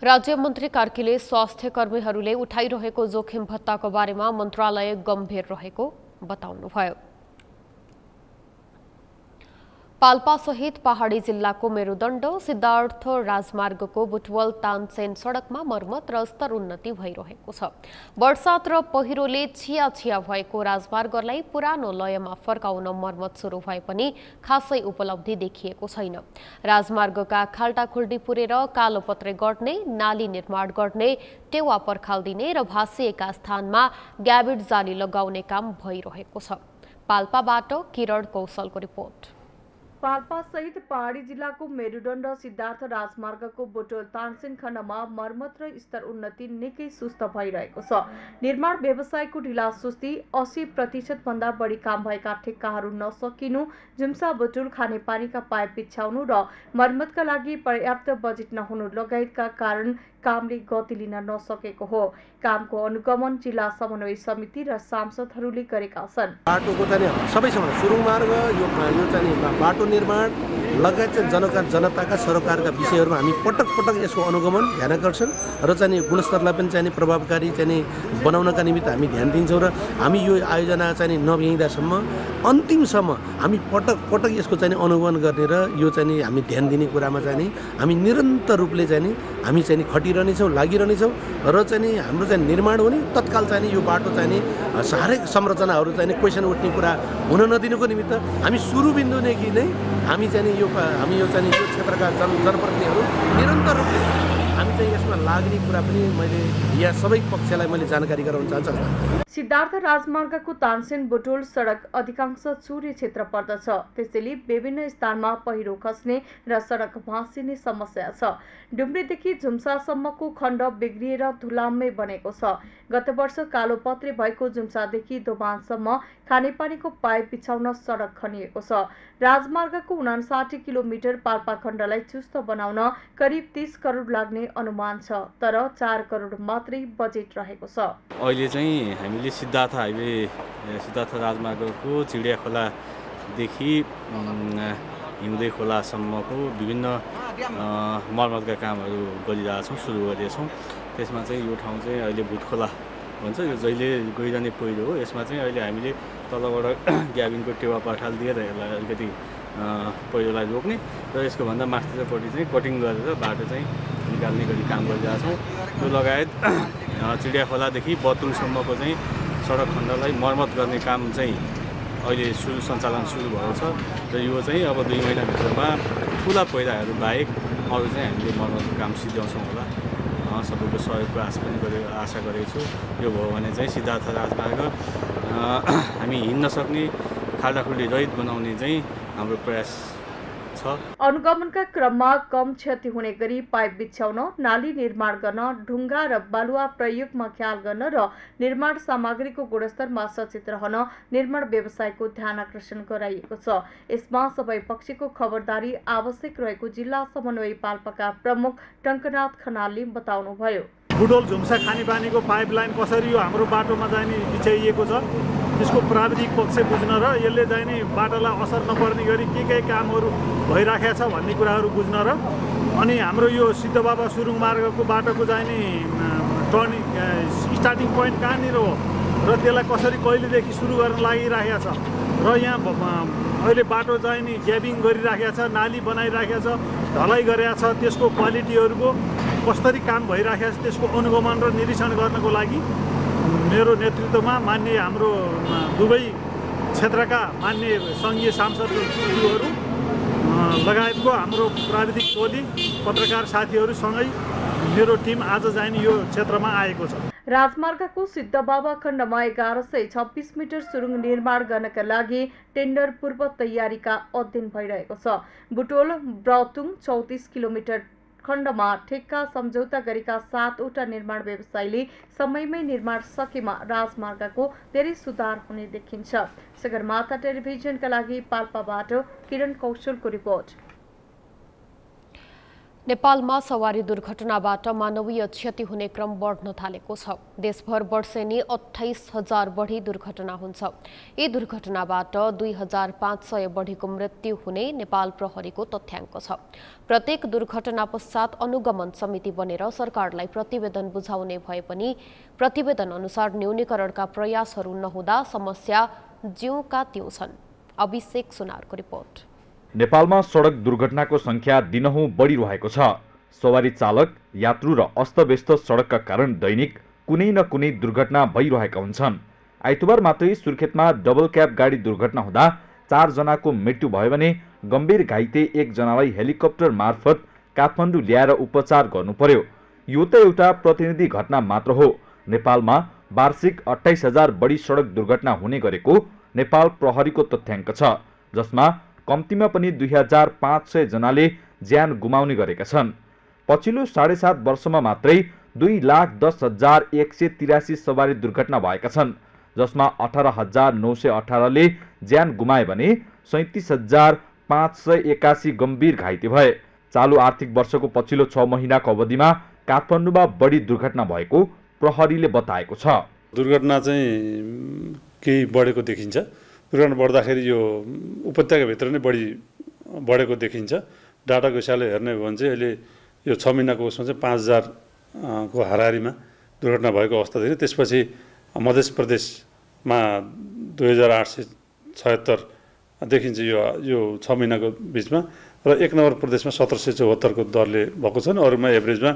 राज्य मन्त्री कार्कीले स्वास्थ्य कर्मीहरूले उठाइरहेको जोखिम भत्ताको बारेमा मन्त्रालय गम्भीर रहेको बताउनुभयो। पाल्पा सहित पहाडी जिल्लाको मेरुदण्ड सिद्धार्थ राजमार्गको बुटवल तानसेन सडकमा मर्मत र स्तर उन्नति भइरहेको छ। वर्षात र पहिरोले छिया भएको राजमार्गलाई पुरानो लयमा फर्काउन मर्मत सुरु भए पनि खासै उपलब्धि देखिएको छैन। राजमार्गका खाल्टाखुल्टी पुरेर कालोपत्रे गर्ने, नाली निर्माण गर्ने, टेवा पर्खाल्दिने र भाँसिएका स्थानमा ग्याबिड जाली लगाउने काम भइरहेको छ। पाल्पाबाट किरण कौशलको रिपोर्ट। पाल्पा सहित पहाडी जिल्लाको मेरुदण्ड सिद्धार्थ राजमार्गको बुटवल तानसेन खण्डमा मर्मत र स्तर उन्नति निकै सुस्त भइरहेको छ। निर्माण व्यवसायको ढिलासुस्ती, 80% भन्दा बढी काम भएका ठेक्काहरू नसकिनु, जुम्सा बुटुल, खानेपानीका पाइप बिछ्याउनु र मर्मतका लागि पर्याप्त बजेट नहुनु लगायतका कारण कामले गति लिन नसकेको हो। कामको अनुगमन जिल्ला समन्वय समिति र सांसदहरूले गरेका छन्। बाटोको चाहिँ सबैसँग सुरुङ मार्ग, यो चाहिँ बाटो निर्माण लगायत चाहिँ जनताका सरकारका विषयहरूमा हामी पटक यसको अनुगमन, ध्यानाकर्षण र चाहिँ गुणस्तरलाई पनि चाहिँ प्रभावकारी चाहिँ बनाउनका निमित्त हामी ध्यान दिन्छौँ र हामी यो आयोजना चाहिँ नभ्याइँदासम्म अन्तिमसम्म हामी पटक यसको चाहिँ अनुगमन गर्ने र यो चाहिँ हामी ध्यान दिने कुरामा चाहिँ हामी निरन्तर रूपले चाहिँ हामी चाहिँ खटिरहनेछौँ, लागिरहनेछौँ र चाहिँ हाम्रो चाहिँ निर्माण हुने तत्काल चाहिँ यो बाटो चाहिँ हरेक संरचनाहरू चाहिँ क्वेसन उठ्ने कुरा हुन नदिनुको निमित्त हामी सुरुबिन्दुदेखि नै हामी चाहिँ यो क्षेत्रका जनप्रतिनिधिहरू निरन्तर रूपले हामी चाहिँ यसमा लाग्ने कुरा पनि मैले यहाँ सबै पक्षलाई मैले जानकारी गराउन चाहन्छु। सिद्धार्थ राजमार्गको तानसेन बुटोल सडक अधिकांश चुरे क्षेत्र पर्दछ, त्यसैले विभिन्न स्थानमा पहिरो खस्ने र सडक भाँसिने समस्या छ। डुम्रीदेखि झुम्सासम्मको खण्ड बिग्रिएर धुलाम्मै बनेको छ। गत वर्ष कालोपत्रे भएको झुम्सादेखि दोभानसम्म खानेपानीको पाइप बिछाउन सडक खनिएको छ। राजमार्गको 59 किलोमिटर पाल्पा खण्डलाई चुस्त बनाउन करिब 30 करोड लाग्ने अनुमान छ, तर 4 करोड मात्रै बजेट रहेको छ। अहिले चाहिँ हामीले सिद्धार्थ हाइवे सिद्धार्थ राजमार्गको चिडिया खोलादेखि हिउँदे खोलासम्मको विभिन्न मर्मतका कामहरू गरिरहेछौँ, सुरु गरेछौँ। त्यसमा चाहिँ यो ठाउँ चाहिँ अहिले भुटखोला भन्छ, यो जहिले गइरहने पहिरो हो। यसमा चाहिँ अहिले हामीले तलबाट ग्याबिनको टेवा पठाल दिएर यसलाई अलिकति पहिरोलाई रोक्ने र यसको भन्दा माथिल्लोपट्टि चाहिँ कटिङ गरेर बाटो चाहिँ निकाल्ने गरी काम गरिरहेछौँ। त्यो लगायत चिडिया खोलादेखि बतुलसम्मको चाहिँ सडक खण्डलाई मर्मत गर्ने काम चाहिँ अहिले सञ्चालन सुरु भएको छ र यो चाहिँ अब 2 महिनाभित्रमा ठुला पहिराहरू बाहेक अरू चाहिँ हामीले मर्मतको काम सिद्ध्याउँछौँ होला। सबैको सहयोगको आशा गरेको छु। यो भयो भने चाहिँ सिद्धार्थ राजमार्ग हामी हिँड्न सक्ने खाल्डाखुल्डी रहित बनाउने चाहिँ हाम्रो प्रयास छ। अनुगमनका क्रममा कम क्षति हुने गरी पाइप बिछ्याउन, नाली निर्माण गर्न, ढुङ्गा र बालुवा प्रयोगमा ख्याल गर्न र निर्माण सामग्रीको गुणस्तरमा सचेत रहन निर्माण व्यवसायको ध्यान आकर्षण गराइएको छ। यसमा सबै पक्षको खबरदारी आवश्यक रहेको जिल्ला समन्वय पाल्पाका प्रमुख टङ्कनाथ खनालले बताउनुभयो। बुटोल झुम्सा खानेपानीको पाइपलाइन कसरी यो हाम्रो बाटोमा जाने बिछाइएको छ, त्यसको प्राविधिक पक्ष बुझ्न र यसले जाने बाटोलाई असर नपर्ने गरी के कामहरू भइराखेको छ भन्ने कुराहरू बुझ्न र अनि हाम्रो यो सिद्धबाबा सुरुङ मार्गको बाटोको जाने टर्निङ स्टार्टिङ पोइन्ट कहाँनिर हो र त्यसलाई कसरी कहिलेदेखि सुरु गर्न लागिराखेको छ र यहाँ अहिले बाटो जाने ग्याबिङ गरिराखेको छ, नाली बनाइराखेको छ, ढलाइ गरेको छ, त्यसको क्वालिटीहरूको कसरी काम भइराखेको छ त्यसको अनुगमन र निरीक्षण गर्नको लागि मेरो नेतृत्वमा मान्य हाम्रो दुवै क्षेत्रका मान्य सङ्घीय सांसदहरू लगायतको हाम्रो प्राविधिक टोली पत्रकार साथीहरूसँगै मेरो टिम आज चाहिँ यो क्षेत्रमा आएको छ। राजमार्गको सिद्धबाबा खण्डमा 1126 मिटर सुरुङ निर्माण गर्नका लागि टेन्डर पूर्व तयारीका अध्ययन भइरहेको छ। बुटोल ब्राउतुङ 34 किलोमिटर खण्डमा ठेक्का सम्झौता गरेका 7वटा निर्माण व्यवसायीले समयमै निर्माण सकेमा राजमार्गको धेरै सुधार हुने देखिन्छ। सगरमाथा टेलिभिजनका लागि पाल्पाबाट किरण कौशलको रिपोर्ट। नेपालमा सवारी दुर्घटनाबाट मानवीय क्षति हुने क्रम बढ्न थालेको छ। देशभर वर्षेनी 28,000 बढी दुर्घटना हुन्छ। यी दुर्घटनाबाट 2,500 बढीको मृत्यु हुने नेपाल प्रहरीको तथ्याङ्क छ। प्रत्येक दुर्घटना पश्चात अनुगमन समिति बनेर सरकारलाई प्रतिवेदन बुझाउने भए पनि प्रतिवेदन अनुसार न्यूनीकरणका प्रयासहरू नहुँदा समस्या ज्यूका त्यों छन्। अभिषेक सुनारको रिपोर्ट। नेपालमा सडक दुर्घटनाको संख्या दिनहुँ बढिरहेको छ। सवारी चालक, यात्रु र अस्तव्यस्त सडकका कारण दैनिक कुनै न कुनै दुर्घटना भइरहेका हुन्छन्। आइतबार मात्रै सुर्खेतमा डबल क्याब गाडी दुर्घटना हुँदा 4 जनाको मृत्यु भयो भने गम्भीर घाइते 1 जनालाई हेलिकप्टर मार्फत काठमाडौँ ल्याएर उपचार गर्नु पर्यो। यो त एउटा प्रतिनिधि घटना मात्र हो। नेपालमा वार्षिक 28,000 बढी सडक दुर्घटना हुने गरेको नेपाल प्रहरीको तथ्याङ्क छ, जसमा कम्तीमा पनि 2,500 जनाले ज्यान गुमाउने गरेका छन्। पछिल्लो 7.5 वर्षमा मात्रै 2,10,183 सवारी दुर्घटना भएका छन्, जसमा 18,918ले ज्यान गुमाए भने 37,581 गम्भीर घाइते भए। चालु आर्थिक वर्षको पछिल्लो 6 महिनाको अवधिमा काठमाडौँमा बढी दुर्घटना भएको प्रहरीले बताएको छ। दुर्घटना चाहिँ केही बढेको देखिन्छ। दुर्घटना बढ्दाखेरि यो उपत्यकाभित्र नै बढेको देखिन्छ। डाटाको हिसाबले हेर्ने हो भने चाहिँ अहिले यो 6 महिनाको उसमा चाहिँ 5,000 को हाराहारीमा दुर्घटना भएको अवस्था देखिन्छ। त्यसपछि मध्य प्रदेशमा 2,876 देखिन्छ यो 6 महिनाको बिचमा र 1 नम्बर प्रदेशमा 1,774 को दरले भएको छ। अरूमा एभरेजमा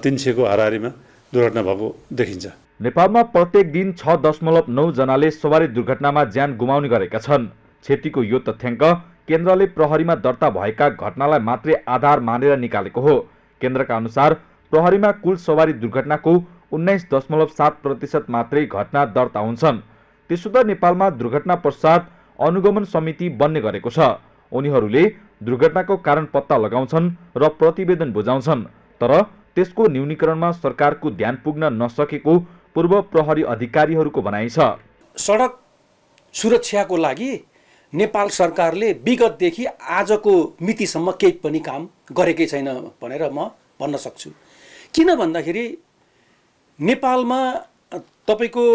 300 को हाराहारीमा दुर्घटना भएको देखिन्छ। नेपालमा प्रत्येक दिन 6.9 जनाले सवारी दुर्घटनामा ज्यान गुमाउने गरेका छन्। क्षतिको यो तथ्याङ्क केन्द्रले प्रहरीमा दर्ता भएका घटनालाई मात्रै आधार मानेर निकालेको हो। केन्द्रका अनुसार प्रहरीमा कुल सवारी दुर्घटनाको 19.7% मात्रै घटना दर्ता हुन्छन्। त्यसो त नेपालमा दुर्घटना पश्चात अनुगमन समिति बन्ने गरेको छ। उनीहरूले दुर्घटनाको कारण पत्ता लगाउँछन् र प्रतिवेदन बुझाउँछन्, तर त्यसको न्यूनीकरणमा सरकारको ध्यान पुग्न नसकेको पूर्व प्रहरी अधिकारीहरूको भनाइ छ। सडक सुरक्षाको लागि नेपाल सरकारले विगतदेखि आजको मितिसम्म केही पनि काम गरेकै छैन भनेर म भन्न सक्छु। किन भन्दाखेरि नेपालमा तपाईको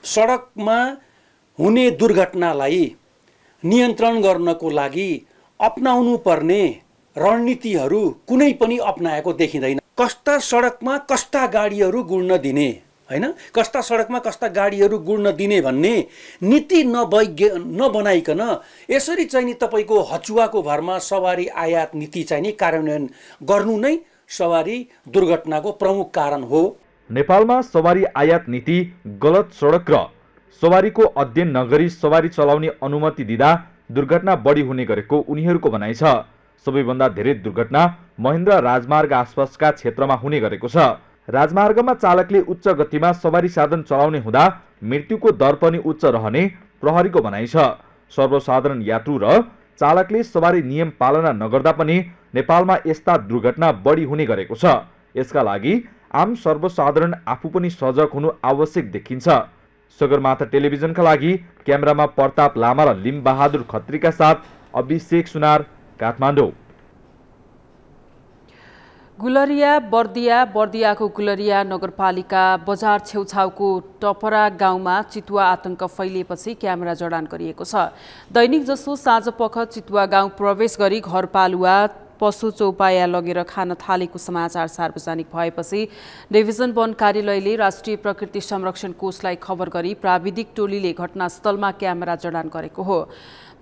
सडकमा हुने दुर्घटनालाई नियन्त्रण गर्नको लागि अपनाउनु पर्ने रणनीतिहरू कुनै पनि अपनाएको देखिँदैन। कस्ता सडकमा कस्ता गाडीहरू गुड्न दिने, हैन, कस्ता सडकमा कस्ता गाडीहरू गुड्न दिने भन्ने नीति नबनाइकन यसरी चाहिँ नि तपाईको हचुवाको भरमा सवारी आयात नीति चाहिँ नि कार्यान्वयन गर्नु नै सवारी दुर्घटनाको प्रमुख कारण हो। नेपालमा सवारी आयात नीति गलत सडक र सवारीको अध्ययन नगरी सवारी चलाउने अनुमति दिँदा दुर्घटना बढी हुने गरेको उनीहरूको भनाइ छ। सबैभन्दा धेरै दुर्घटना महेन्द्र राजमार्ग आसपासका क्षेत्रमा हुने गरेको छ। राजमार्गमा चालकले उच्च गतिमा सवारी साधन चलाउने हुँदा मृत्युको दर पनि उच्च रहने प्रहरीको भनाइ छ। सर्वसाधारण यात्रु र चालकले सवारी नियम पालना नगर्दा पनि नेपालमा यस्ता दुर्घटना बढी हुने गरेको छ। यसका लागि आम सर्वसाधारण आफू पनि सजग हुनु आवश्यक देखिन्छ। सगरमाथा टेलिभिजनका लागि क्यामेरामा प्रताप लामा र लिम बहादुर खत्रीका साथ अभिषेक सुनार, काठमाडौँ। गुलरिया बर्दियाको गुलरिया नगरपालिका बजार छेउछाउको टपरा गाउँमा चितुवा आतंक फैलिएपछि क्यामेरा जडान गरिएको छ। दैनिक जसो साँझपख चितुवा गाउँ प्रवेश गरी घरपालुवा पशु चौपाया लगेर खान थालेको समाचार सार्वजनिक भएपछि डिभिजन वन कार्यालयले राष्ट्रिय प्रकृति संरक्षण कोषलाई खबर गरी प्राविधिक टोलीले घटनास्थलमा क्यामेरा जडान गरेको हो।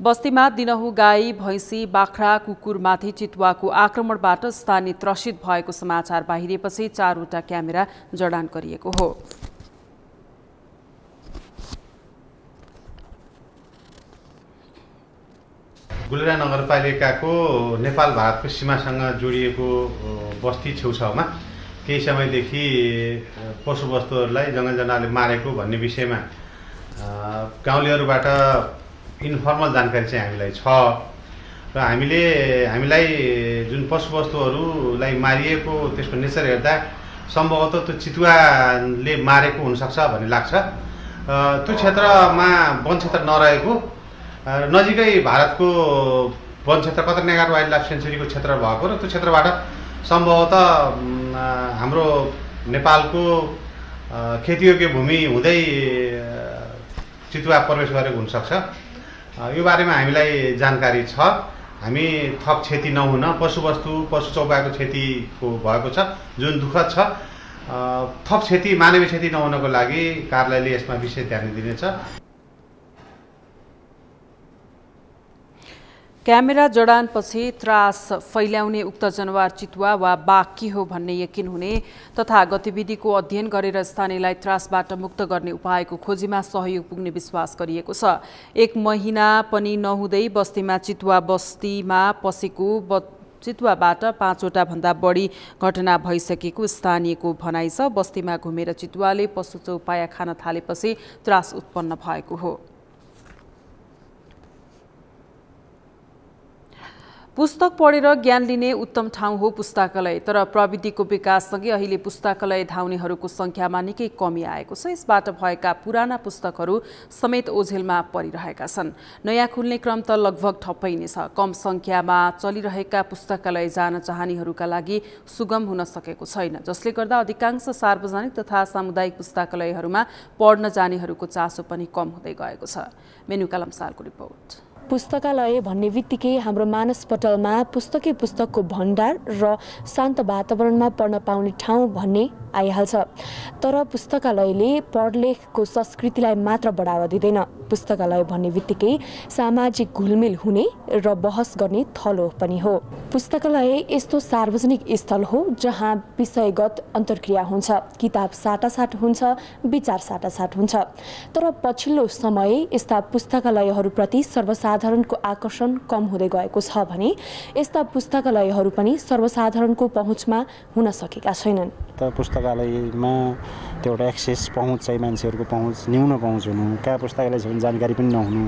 बस्तीमा दिनहुँ गाई, भैँसी, बाख्रा, कुकुरमाथि चितुवाको आक्रमणबाट स्थानीय त्रसित भएको समाचार बाहिरिएपछि 4वटा क्यामेरा जडान गरिएको हो। गुलरिया नगरपालिकाको नेपाल भारतको सीमासँग जोडिएको बस्ती छेउछाउमा केही समयदेखि पशुवस्तुहरूलाई जङ्गल जनावरले मारेको भन्ने विषयमा गाउँलेहरूबाट इन्फर्मल जानकारी चाहिँ हामीलाई छ र हामीलाई जुन पशुवस्तुहरूलाई मारिएको त्यसको नेचर हेर्दा सम्भवतः त्यो चितुवाले मारेको हुनसक्छ भन्ने लाग्छ। त्यो क्षेत्रमा वन क्षेत्र नरहेको नजिकै भारतको वन क्षेत्र कतरनेगार वाइल्ड लाइफ सेन्चुरीको क्षेत्र भएको र त्यो क्षेत्रबाट सम्भवतः हाम्रो नेपालको खेतीयोग्य भूमि हुँदै चितुवा प्रवेश गरेको हुनसक्छ। यो बारेमा हामीलाई जानकारी छ। हामी थप क्षति नहुन पशु चौपायाको क्षतिको भएको छ जुन दुःखद छ। थप क्षति मानवीय क्षति नहुनको लागि कार्यालयले यसमा विशेष ध्यान दिनेछ। क्यामेरा जडानपछि त्रास फैल्याउने उक्त जनावर चितुवा वा बाघ के हो भन्ने यकिन हुने तथा गतिविधिको अध्ययन गरेर स्थानीयलाई त्रासबाट मुक्त गर्ने उपायको खोजीमा सहयोग पुग्ने विश्वास गरिएको छ। 1 महिना पनि नहुँदै बस्तीमा बस्तीमा पसेको चितुवाबाट 5वटा भन्दा बढी घटना भइसकेको स्थानीयको भनाइ छ। बस्तीमा घुमेर चितुवाले पशु चौपाया खान थालेपछि त्रास उत्पन्न भएको हो। पुस्तक पढेर ज्ञान लिने उत्तम ठाउँ हो पुस्तकालय, तर प्रविधिको विकाससँगै अहिले पुस्तकालय धाउनेहरूको सङ्ख्यामा निकै कमी आएको छ। यसबाट भएका पुराना पुस्तकहरू समेत ओझेलमा परिरहेका छन्। नयाँ खुल्ने क्रम त लगभग ठप्पै नै छ। कम सङ्ख्यामा चलिरहेका पुस्तकालय जान चाहनेहरूका लागि सुगम हुन सकेको छैन, जसले गर्दा अधिकांश सार्वजनिक तथा सामुदायिक पुस्तकालयहरूमा पढ्न जानेहरूको चासो पनि कम हुँदै गएको छ। मेनुका लम्सालको रिपोर्ट। पुस्तकालय भन्ने बित्तिकै हाम्रो मानसपटलमा पुस्तकको भण्डार र शान्त वातावरणमा पढ्न पाउने ठाउँ भन्ने आइहाल्छ। तर पुस्तकालयले पढलेखको संस्कृतिलाई मात्र बढावा दिँदैन। पुस्तकालय भन्ने बित्तिकै सामाजिक घुलमिल हुने र बहस गर्ने थलो पनि हो। पुस्तकालय यस्तो सार्वजनिक स्थल हो जहाँ विषयगत अन्तर्क्रिया हुन्छ, किताब साटासाट हुन्छ, विचार साटासाट हुन्छ। तर पछिल्लो समय यस्ता पुस्तकालयहरूप्रति सर्वसाधारणको आकर्षण कम हुँदै गएको छ भने यस्ता पुस्तकालयहरू पनि सर्वसाधारणको पहुँचमा हुन सकेका छैनन्। त पुस्तकालयमा त्यो एउटा एक्सेस पहुँच चाहिँ मान्छेहरूको पहुँच न्यून पहुँच हुनु, कहाँ पुस्तकालय छ भने जानकारी पनि नहुनु,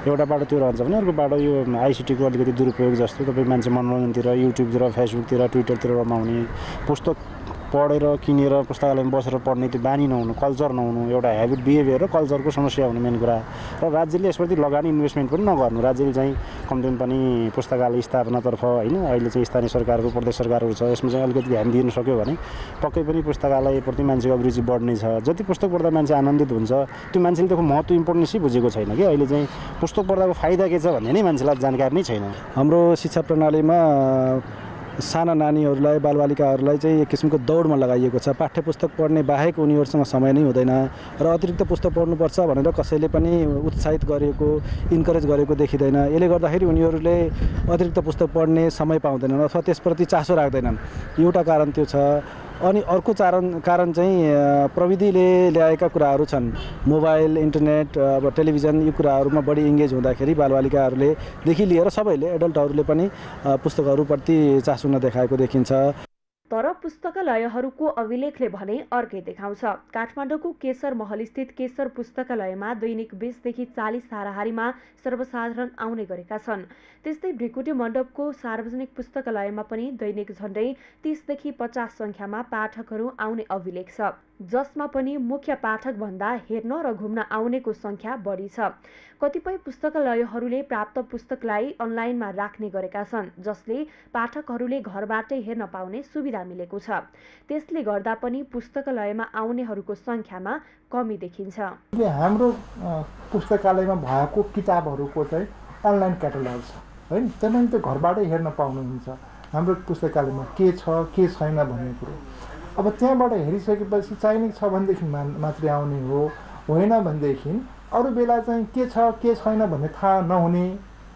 एउटा बाटो त्यो रहन्छ भने अर्को बाटो यो आइसिटीको अलिकति दुरुपयोग जस्तो तपाईँ मान्छे मनोरञ्जनतिर, युट्युबतिर, फेसबुकतिर, ट्विटरतिर रमाउने, पुस्तक पढेर किनेर पुस्तकालयमा बसेर पढ्ने त्यो बानी नहुनु, कल्चर नहुनु, एउटा हेबिट बिहेभियर र कल्चरको समस्या हुने मेन कुरा। र राज्यले यसप्रति लगानी इन्भेस्टमेन्ट पनि नगर्नु। राज्यले चाहिँ कमसेकम पनि पुस्तकालय स्थापनातर्फ होइन अहिले चाहिँ स्थानीय सरकारहरू, प्रदेश सरकारहरू छ, यसमा चाहिँ अलिकति ध्यान दिन सक्यो भने पक्कै पनि पुस्तकालयप्रति मान्छेको अभिरुचि बढ्ने छ। जति पुस्तक पढ्दा मान्छे आनन्दित हुन्छ त्यो मान्छेले त्यसको महत्त्व इम्पोर्टेन्सै बुझेको छैन कि अहिले चाहिँ पुस्तक पढ्दाको फाइदा के छ भन्ने नै मान्छेलाई जानकारी नै छैन। हाम्रो शिक्षा प्रणालीमा साना नानीहरूलाई, बालबालिकाहरूलाई चाहिँ एक किसिमको दौडमा लगाइएको छ। पाठ्य पुस्तक पढ्ने बाहेक उनीहरूसँग समय नै हुँदैन र अतिरिक्त पुस्तक पढ्नुपर्छ भनेर कसैले पनि उत्साहित गरेको, इन्करेज गरेको देखिँदैन। यसले गर्दाखेरि उनीहरूले अतिरिक्त पुस्तक पढ्ने समय पाउँदैनन् अथवा त्यसप्रति चासो राख्दैनन्। एउटा कारण त्यो छ। अनि अर्को कारण चाहिँ प्रविधिले ल्याएका कुराहरू छन्। मोबाइल, इन्टरनेट, अब टेलिभिजन, यो कुराहरूमा बढी इङ्गेज हुँदाखेरि बालबालिकाहरूलेदेखि लिएर सबैले, एडल्टहरूले पनि पुस्तकहरूप्रति चासो नदेखाएको देखिन्छ। तर पुस्तकालयहरूको अभिलेखले भने अर्कै देखाउँछ। काठमाडौँको केशर महलस्थित केशर पुस्तकालयमा दैनिक 20 देखि 40 हाराहारीमा सर्वसाधारण आउने गरेका छन्। त्यस्तै भृकुटी मण्डपको सार्वजनिक पुस्तकालयमा पनि दैनिक झण्डै 30 देखि 50 सङ्ख्यामा पाठकहरू आउने अभिलेख छ, जसमा पनि मुख्य पाठक भन्दा हेर्न र घुम्न आउनेको सङ्ख्या बढी छ। कतिपय पुस्तकालयहरूले प्राप्त पुस्तकलाई अनलाइनमा राख्ने गरेका छन्, जसले पाठकहरूले घरबाटै हेर्न पाउने सुविधा मिलेको छ। त्यसले गर्दा पनि पुस्तकालयमा आउनेहरूको सङ्ख्यामा कमी देखिन्छ। हाम्रो पुस्तकालयमा भएको किताबहरूको चाहिँ अनलाइन क्याटलग छ होइन, त्यसमा त्यो घरबाटै हेर्न पाउनुहुन्छ हाम्रो पुस्तकालयमा के छ के छैन भन्ने कुरो। अब त्यहाँबाट हेरिसकेपछि चाहिने छ भनेदेखि मात्रै आउने हो, होइन भनेदेखि अरू बेला चाहिँ के छ के छैन भन्ने थाहा नहुने,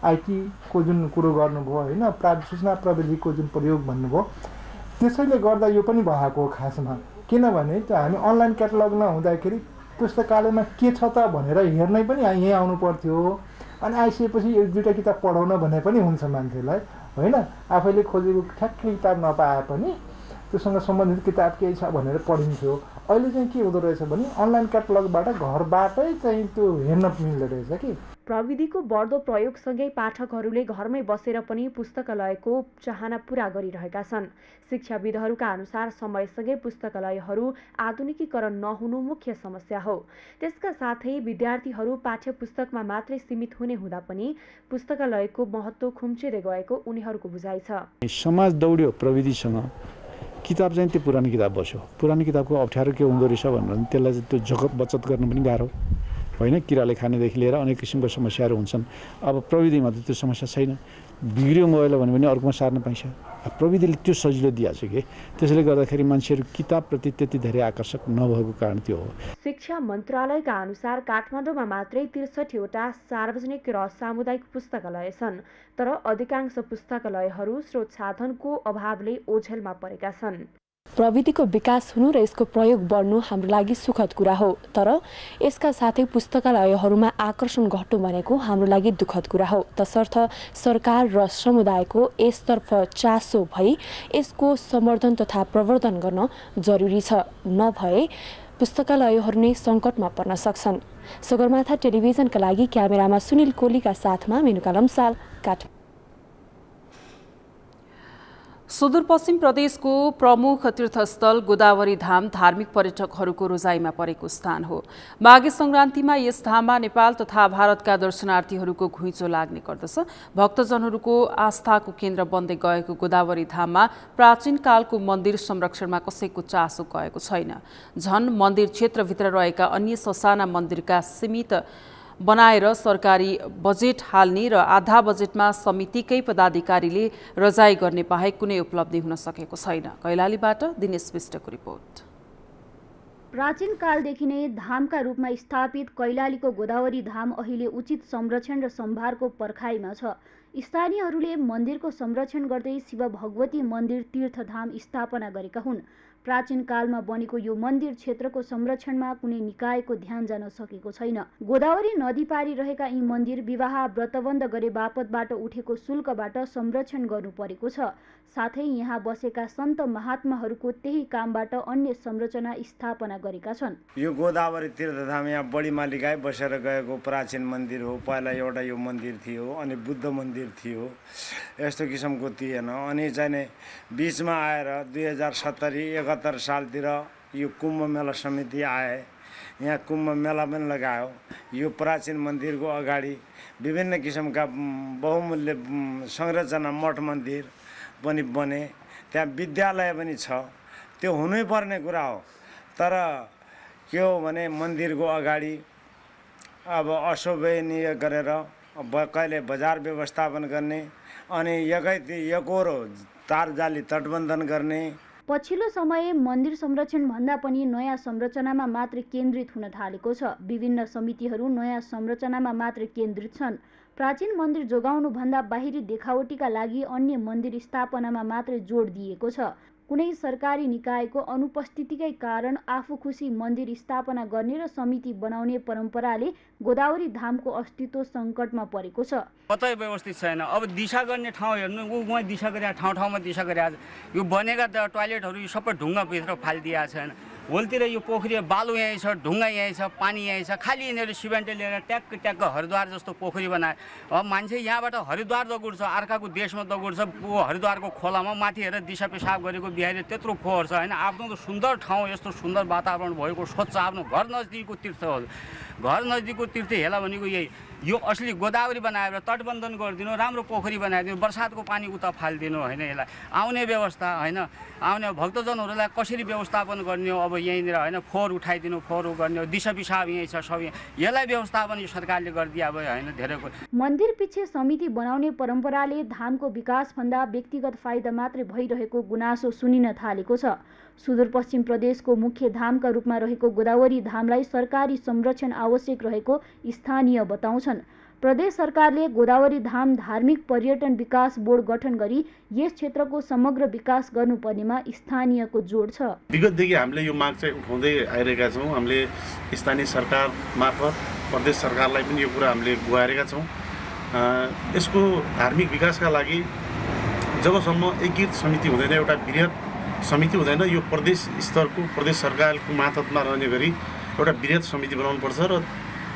आइटीको जुन कुरो गर्नुभयो होइन, सूचना प्रविधिको जुन प्रयोग भन्नुभयो, त्यसैले गर्दा यो पनि भएको खासमा। किनभने त्यो हामी अनलाइन क्याटलग नहुँदाखेरि पुस्तकालयमा के छ त भनेर हेर्नै पनि यहीँ आउनु पर्थ्यो। अनि आइसकेपछि एक दुईवटा किताब पढाउन भन्ने पनि हुन्छ मान्छेलाई होइन। आफैले खोजेको ठ्याक्कै किताब नपाए पनि त्योसँग सम्बन्धित किताब केही छ भनेर पढिन्थ्यो। अहिले चाहिँ के हुँदो रहेछ भने अनलाइन क्याटलगबाट घरबाटै चाहिँ त्यो हेर्न मिल्दो रहेछ कि। प्रविधिको बढ्दो प्रयोगसँगै पाठकहरूले घरमै बसेर पनि पुस्तकालयको चाहना पूरा गरिरहेका छन्। शिक्षाविदहरूका अनुसार समयसँगै पुस्तकालयहरू आधुनिकीकरण नहुनु मुख्य समस्या हो। त्यसका साथै विद्यार्थीहरू पाठ्य पुस्तकमा मात्रै सीमित हुने हुँदा पनि पुस्तकालयको महत्त्व खुम्चिँदै गएको उनीहरूको बुझाइ छ। समाज दौड्यो प्रविधिसँग, किताब चाहिँ त्यो पुरानो किताब बस्यो। पुरानो किताबको अप्ठ्यारो के हुँदो रहेछ भनेर त्यसलाई चाहिँ त्यो बचत गर्न पनि गाह्रो होइन। किराले खानेदेखि लिएर अनेक किसिमको समस्याहरू हुन्छन्। अब प्रविधिमा त त्यो समस्या छैन। बिग्रियो मोबाइल भन्यो भने अर्कोमा सार्न पाइन्छ। प्रविधिले त्यो सजिलो दिइहाल्छ कि, त्यसले गर्दाखेरि मान्छेहरू किताबप्रति त्यति धेरै आकर्षक नभएको कारण त्यो हो। शिक्षा मन्त्रालयका अनुसार काठमाडौँमा मात्रै 63वटा सार्वजनिक र सामुदायिक पुस्तकालय छन्, तर अधिकांश पुस्तकालयहरू स्रोत साधनको अभावले ओझेलमा परेका छन्। प्रविधिको विकास हुनु र यसको प्रयोग बढ्नु हाम्रो लागि सुखद कुरा हो, तर यसका साथै पुस्तकालयहरूमा आकर्षण घट्नु भनेको हाम्रो लागि दुःखद कुरा हो। तसर्थ सरकार र समुदायको यसतर्फ चासो भई यसको सम्वर्धन तथा प्रवर्धन गर्न जरुरी छ। नभए पुस्तकालयहरू नै सङ्कटमा पर्न सक्छन्। सगरमाथा टेलिभिजनका लागि क्यामेरामा सुनिल कोलीका साथमा मेनुका लम्साल, काठमाडौँ। सुदूरपश्चिम प्रदेशको प्रमुख तीर्थस्थल गोदावरी धाम धार्मिक पर्यटकहरूको रोजाइमा परेको स्थान हो। माघे संक्रान्तिमा यस धाममा नेपाल तथा भारतका दर्शनार्थीहरूको घुइँचो लाग्ने गर्दछ। भक्तजनहरूको आस्थाको केन्द्र बन्दै गएको गोदावरी धाममा प्राचीन कालको मन्दिर संरक्षणमा कसैको चासो गएको छैन। झन् मन्दिर क्षेत्रभित्र रहेका अन्य ससाना मन्दिरका सीमित बनाएर सरकारी बजेट हाल्ने र आधा बजेटमा समितिकै पदाधिकारीले रजाई गर्ने बाहेक कुनै उपलब्धि हुन सकेको छैन। कैलालीबाट दिनेश विष्टको रिपोर्ट। प्राचीन कालदेखि नै धामका रूपमा स्थापित कैलालीको गोदावरी धाम अहिले उचित संरक्षण र सम्भारको पर्खाइमा छ। स्थानीयहरूले मन्दिरको संरक्षण गर्दै शिव भगवती मन्दिर तीर्थधाम स्थापना गरेका हुन्। प्राचीन कालमा बनेको यो मन्दिर क्षेत्रको संरक्षणमा कुनै निकायको ध्यान जान सकेको छैन। गोदावरी नदी पारी रहेका यी मन्दिर विवाह व्रतबन्ध गरे बापतबाट उठेको शुल्कबाट संरक्षण गर्नु परेको छ। साथै यहाँ बसेका सन्त महात्माहरूको त्यही कामबाट अन्य संरचना स्थापना गरेका छन्। यो गोदावरी तीर्थधाम यहाँ बढी मालिकाई बसेर गएको प्राचीन मन्दिर हो। पहिला एउटा यो मन्दिर थियो, अनि बुद्ध मन्दिर थियो, यस्तो किसिमको थिएन। अनि चाहिँ बिचमा आएर 2070-71 सालतिर यो कुम्भ मेला समिति आए, यहाँ कुम्भ मेला पनि लगायो। यो प्राचीन मन्दिरको अगाडि विभिन्न किसिमका बहुमूल्य संरचना मठ मन्दिर पनि बने, त्यहाँ विद्यालय पनि छ। त्यो हुनै पर्ने कुरा हो, तर के हो भने मन्दिरको अगाडि अब अशोभनीय गरेर कहिले बजार व्यवस्थापन गर्ने, अनि एकहोरो तारजाली तटबन्धन गर्ने। पछिल्लो समय मन्दिर संरक्षण भन्दा पनि नयाँ संरचनामा मात्र केन्द्रित हुन थालेको छ। विभिन्न समितिहरू नयाँ संरचनामा मात्र केन्द्रित छन्। प्राचीन मन्दिर जोगाउनु भन्दा बाहिरी देखावटीका लागि अन्य मन्दिर स्थापनामा मात्र जोड दिएको छ। कुनै सरकारी निकायको अनुपस्थितिकै कारण आफू खुसी मन्दिर स्थापना गर्ने र समिति बनाउने परम्पराले गोदावरी धामको अस्तित्व सङ्कटमा परेको छ। कतै व्यवस्थित छैन। अब दिशा गर्ने ठाउँ हेर्नु, उहाँ दिशा गरे ठाउँमा दिशा गरिरहेको छ। यो बनेका टोयलेटहरू यो सबै ढुङ्गाभित्र फालिदिएको छैन। होलतिर यो पोखरी बालु यहीँ छ, ढुङ्गा यहीँ छ, पानी यहीँ छ। खालि यिनीहरू सिमेन्ट लिएर ट्याक्क ट्याक्क हरिद्वार जस्तो पोखरी बनाए। अब मान्छे यहाँबाट हरिद्वार दगुर्छ, अर्काको देशमा दगुर्छ। हरिद्वारको खोलामा माथि हेरेर दिशा पेसाब गरेको बिहारी त्यत्रो फोहोर छ होइन। आफ्नो त सुन्दर ठाउँ, यस्तो सुन्दर वातावरण भएको स्वच्छ आफ्नो घर नजिकको तीर्थ हो। घर नजिकको तीर्थ हेला भनेको यही। यो असली गोदावरी बनाएर तटबन्धन गरिदिनु, राम्रो पोखरी बनाइदिनु, बर्सातको पानी उता फालिदिनु होइन। यसलाई आउने व्यवस्था होइन, आउने भक्तजनहरूलाई कसरी व्यवस्थापन गर्ने हो अब यहीँनिर होइन। फोहोर उठाइदिनु, फोहोर गर्ने, दिशा पिसाब यहीँ छ सब। यसलाई व्यवस्थापन यो सरकारले गरिदिए अब होइन धेरै कुरो। मन्दिर पछि समिति बनाउने परम्पराले धामको विकासभन्दा व्यक्तिगत फाइदा मात्रै भइरहेको गुनासो सुनिन थालेको छ। सुदूरपश्चिम प्रदेशको मुख्य धामका रूपमा रहेको गोदावरी धामलाई सरकारी संरक्षण आवश्यक रहेको स्थानीय बताउँछन्। प्रदेश सरकारले गोदावरी धाम धार्मिक पर्यटन विकास बोर्ड गठन गरी यस क्षेत्रको समग्र विकास गर्नुपर्नेमा स्थानीयको जोड छ। विगतदेखि हामीले यो माग चाहिँ उठाउँदै आइरहेका छौँ। हामीले स्थानीय सरकार मार्फत प्रदेश सरकारलाई पनि यो कुरा हामीले गुहारेका छौँ। यसको धार्मिक विकासका लागि जबसम्म एकीकृत समिति हुँदैन, एउटा वृहत समिति हुँदैन, यो प्रदेश स्तरको प्रदेश सरकारको मातहतमा रहने गरी एउटा वृहत समिति बनाउनुपर्छ र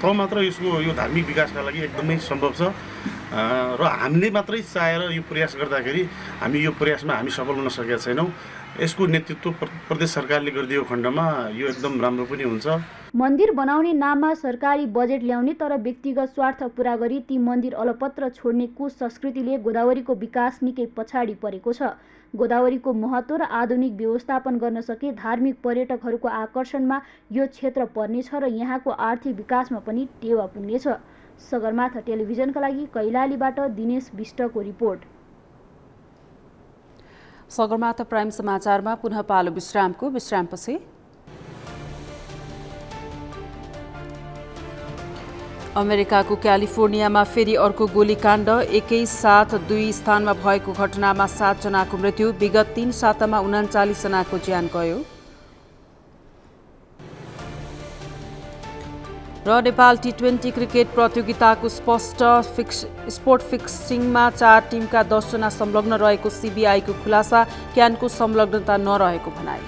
तब मात्र यसको यो धार्मिक विकासका लागि एकदमै सम्भव छ। र हामीले मात्रै चाहेर यो प्रयास गर्दाखेरि हामी यो प्रयासमा हामी सफल हुन सकेका छैनौँ। यसको नेतृत्व प्रदेश सरकारले गरिदिएको खण्डमा यो एकदम राम्रो पनि हुन्छ। मन्दिर बनाउने नाममा सरकारी बजेट ल्याउने तर व्यक्तिगत स्वार्थ पूरा गरी ती मन्दिर अलपत्र छोड्ने कुसंस्कृतिले गोदावरीको विकास निकै पछाडि परेको छ। गोदावरीको महत्त्व र आधुनिक व्यवस्थापन गर्न सके धार्मिक पर्यटकहरूको आकर्षणमा यो क्षेत्र पर्नेछ र यहाँको आर्थिक विकासमा पनि टेवा पुग्नेछ। सगरमाथा टेलिभिजनका लागि कैलालीबाट दिनेश विष्टको रिपोर्ट। सगरमाथा प्राइम समाचारमा पुनः पालो विश्रामको। विश्रामपछि अमेरिकाको क्यालिफोर्नियामा फेरि अर्को गोलीकाण्ड। एकै साथ 2 स्थानमा भएको घटनामा 7 जनाको मृत्यु। विगत 3 सातामा 39 जनाको ज्यान गयो। र नेपाल T20 क्रिकेट प्रतियोगिताको स्पोर्ट फिक्सिङमा 4 टिमका 10 जना संलग्न रहेको सीबीआईको खुलासा। क्यानको संलग्नता नरहेको भनाई।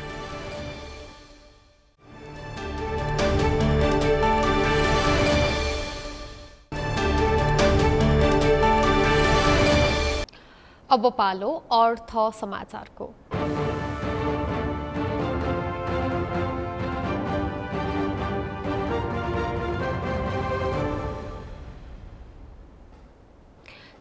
अब पालो अर्थ समाचारको।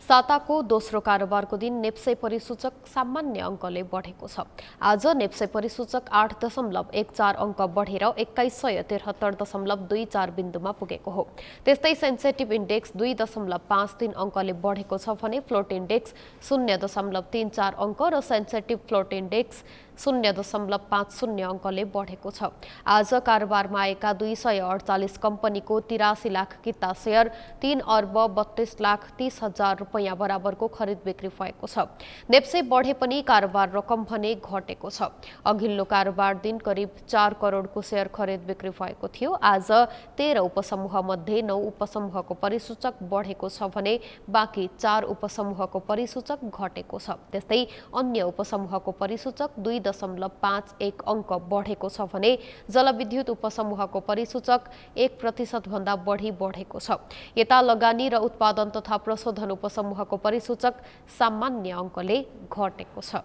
साताको दोस्रो कारोबारको दिन नेप्से परिसूचक सामान्य अङ्कले बढेको छ। आज नेप्से परिसूचक 8.14 अङ्क बढेर 2173.24 बिन्दुमा पुगेको हो। त्यस्तै सेन्सेटिभ इन्डेक्स 2.53 अङ्कले बढेको छ भने फ्लोट इन्डेक्स 0.34 अङ्क र सेन्सेटिभ फ्लोट इन्डेक्स 0.50 अङ्कले बढेको छ। आज कारोबारमा आएका 248 कम्पनीको 83 लाख किता सेयर 3 अर्ब 32 लाख 30 हजार रुपैयाँ बराबरको खरिद बिक्री भएको छ। नेप्से बढे पनि कारोबार रकम भने घटेको छ। अघिल्लो कारोबार दिन करिब 4 करोडको सेयर खरिद बिक्री भएको थियो। आज 13 उपसमूह मध्ये 9 उपसमूहको परिसूचक बढेको छ भने बाँकी 4 उपसमूहको परिसूचक घटेको छ। त्यस्तै अन्य उपसमूहको परिसूचक 2.51 अङ्क बढेको छ भने जलविद्युत उपसमूहको परिसूचक 1% भन्दा बढी बढेको छ। यता लगानी र उत्पादन तथा प्रशोधन उपसमूहको परिसूचक सामान्य अङ्कले घटेको छ।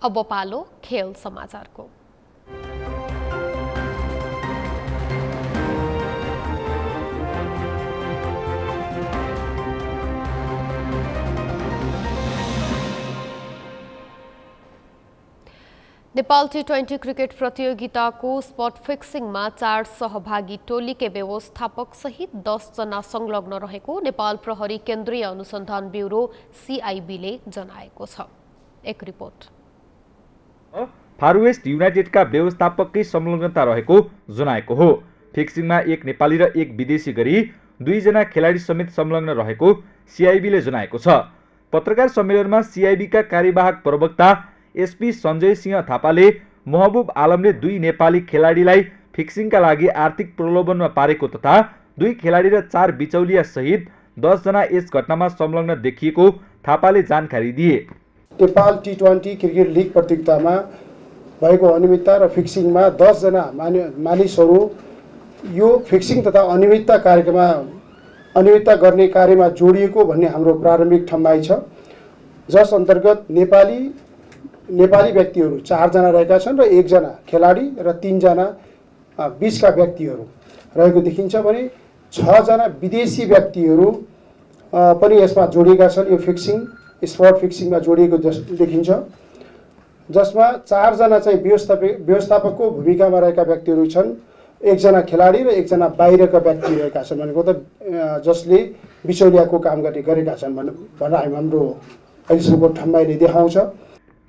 अब पालो खेल समाचारको। नेपाल T20 क्रिकेट प्रतियोगिताको स्पट फिक्सिङमा 4 सहभागी टोलीकै व्यवस्थापक सहित 10 जना संलग्न रहेको नेपाल प्रहरी केन्द्रीय अनुसन्धान ब्युरो CIB ले जनाएको छ। एक रिपोर्ट। फार वेस्ट युनाइटेडका व्यवस्थापककै संलग्नता रहेको जनाएको हो। फिक्सिङमा एक नेपाली र एक विदेशी गरी 2 जना खेलाडी समेत संलग्न रहेको CIB ले जनाएको छ। पत्रकार सम्मेलनमा CIB का कार्यवाहक प्रवक्ता SP सञ्जय सिंह थापाले महबुब आलमले 2 नेपाली खेलाडीलाई फिक्सिङका लागि आर्थिक प्रलोभनमा पारेको तथा 2 खेलाडी र 4 बिचौलिया सहित 10 जना यस घटनामा संलग्न देखिएको थापाले जानकारी दिए। नेपाल T20 क्रिकेट लिग प्रतियोगितामा भएको अनियमितता र फिक्सिङमा 10 जना मानिसहरू यो फिक्सिङ तथा अनियमितता गर्ने कार्यमा जोडिएको भन्ने हाम्रो प्रारम्भिक ठम्बाइ छ। जस अन्तर्गत नेपाली व्यक्तिहरू 4 जना रहेका छन् र 1 जना खेलाडी र 3 जना बीचका व्यक्तिहरू रहेको देखिन्छ भने 6 जना विदेशी व्यक्तिहरू पनि यसमा जोडिएका छन्। यो स्पट फिक्सिङमा जोडिएको देखिन्छ, जसमा 4 जना चाहिँ व्यवस्थापकको भूमिकामा रहेका व्यक्तिहरू छन्। 1 जना खेलाडी र 1 जना बाहिरका व्यक्ति रहेका छन् भनेको त जसले बिचौलियाको काम गरेका छन् भनेर हाम्रो अहिलेसम्मको ठम्बाइले देखाउँछ।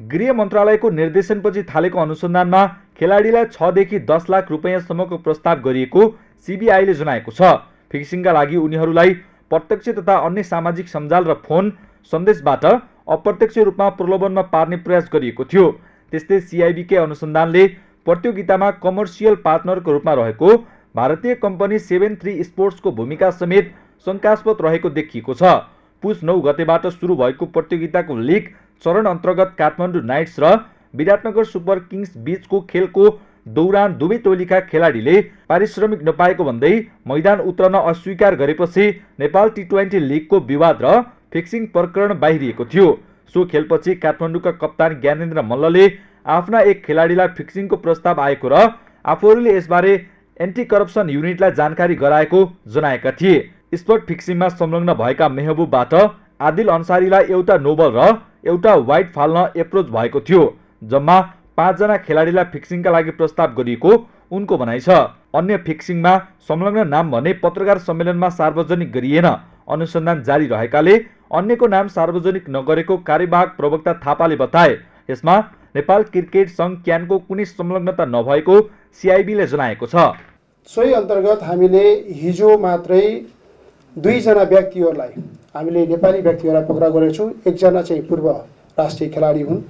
गृह मन्त्रालयको निर्देशनपछि थालेको अनुसन्धानमा खेलाडीलाई 6 देखि 10 लाख रुपैयाँसम्मको प्रस्ताव गरिएको CBI ले जनाएको छ। फिक्सिङका लागि उनीहरूलाई प्रत्यक्ष तथा अन्य सामाजिक सञ्जाल र फोन सन्देशबाट अप्रत्यक्ष रूपमा प्रलोभनमा पार्ने प्रयास गरिएको थियो। त्यस्तै CIB के अनुसन्धानले प्रतियोगितामा कमर्सियल पार्टनरको रूपमा रहेको भारतीय कम्पनी 73 स्पोर्ट्सको भूमिका समेत शङ्कास्पद रहेको देखिएको छ। पुस 9 गतेबाट सुरु भएको प्रतियोगिताको लिग चरण अन्तर्गत काठमाडौँ नाइट्स र विराटनगर सुपर किङ्स बीचको खेलको दौरान दुवै टोलीका खेलाडीले पारिश्रमिक नपाएको भन्दै मैदान उत्रन अस्वीकार गरेपछि नेपाल T20 लिगको विवाद र फिक्सिङ प्रकरण बाहिरिएको थियो। सो खेलपछि काठमाडौँका कप्तान ज्ञानेन्द्र मल्लले आफ्ना एक खेलाडीलाई फिक्सिङको प्रस्ताव आएको र आफूहरूले यसबारे एन्टी करप्सन युनिटलाई जानकारी गराएको जनाएका थिए। स्पट फिक्सिङमा संलग्न भएका मेहबुबबाट आदिल अन्सारीलाई एउटा नोबल र एउटा वाइट फाल्न एप्रोच भएको थियो। जम्मा 5 जना खेलाडीलाई फिक्सिङका लागि प्रस्ताव गरिएको उनको भनाइ छ। अन्य फिक्सिङमा संलग्न नाम भने पत्रकार सम्मेलनमा सार्वजनिक गरिएन। अनुसन्धान जारी रहेकाले अन्यको नाम सार्वजनिक नगरेको कार्यवाहक प्रवक्ता थापाले बताए। यसमा नेपाल क्रिकेट संघ क्यानको कुनै संलग्नता नभएको CIB ले जनाएको छ। सोही अन्तर्गत हामीले हिजो मात्रै 2 जना व्यक्तिहरूलाई हामीले नेपाली व्यक्तिहरूलाई पक्राउ गरेका छौँ। 1 जना चाहिँ पूर्व राष्ट्रिय खेलाडी हुन्,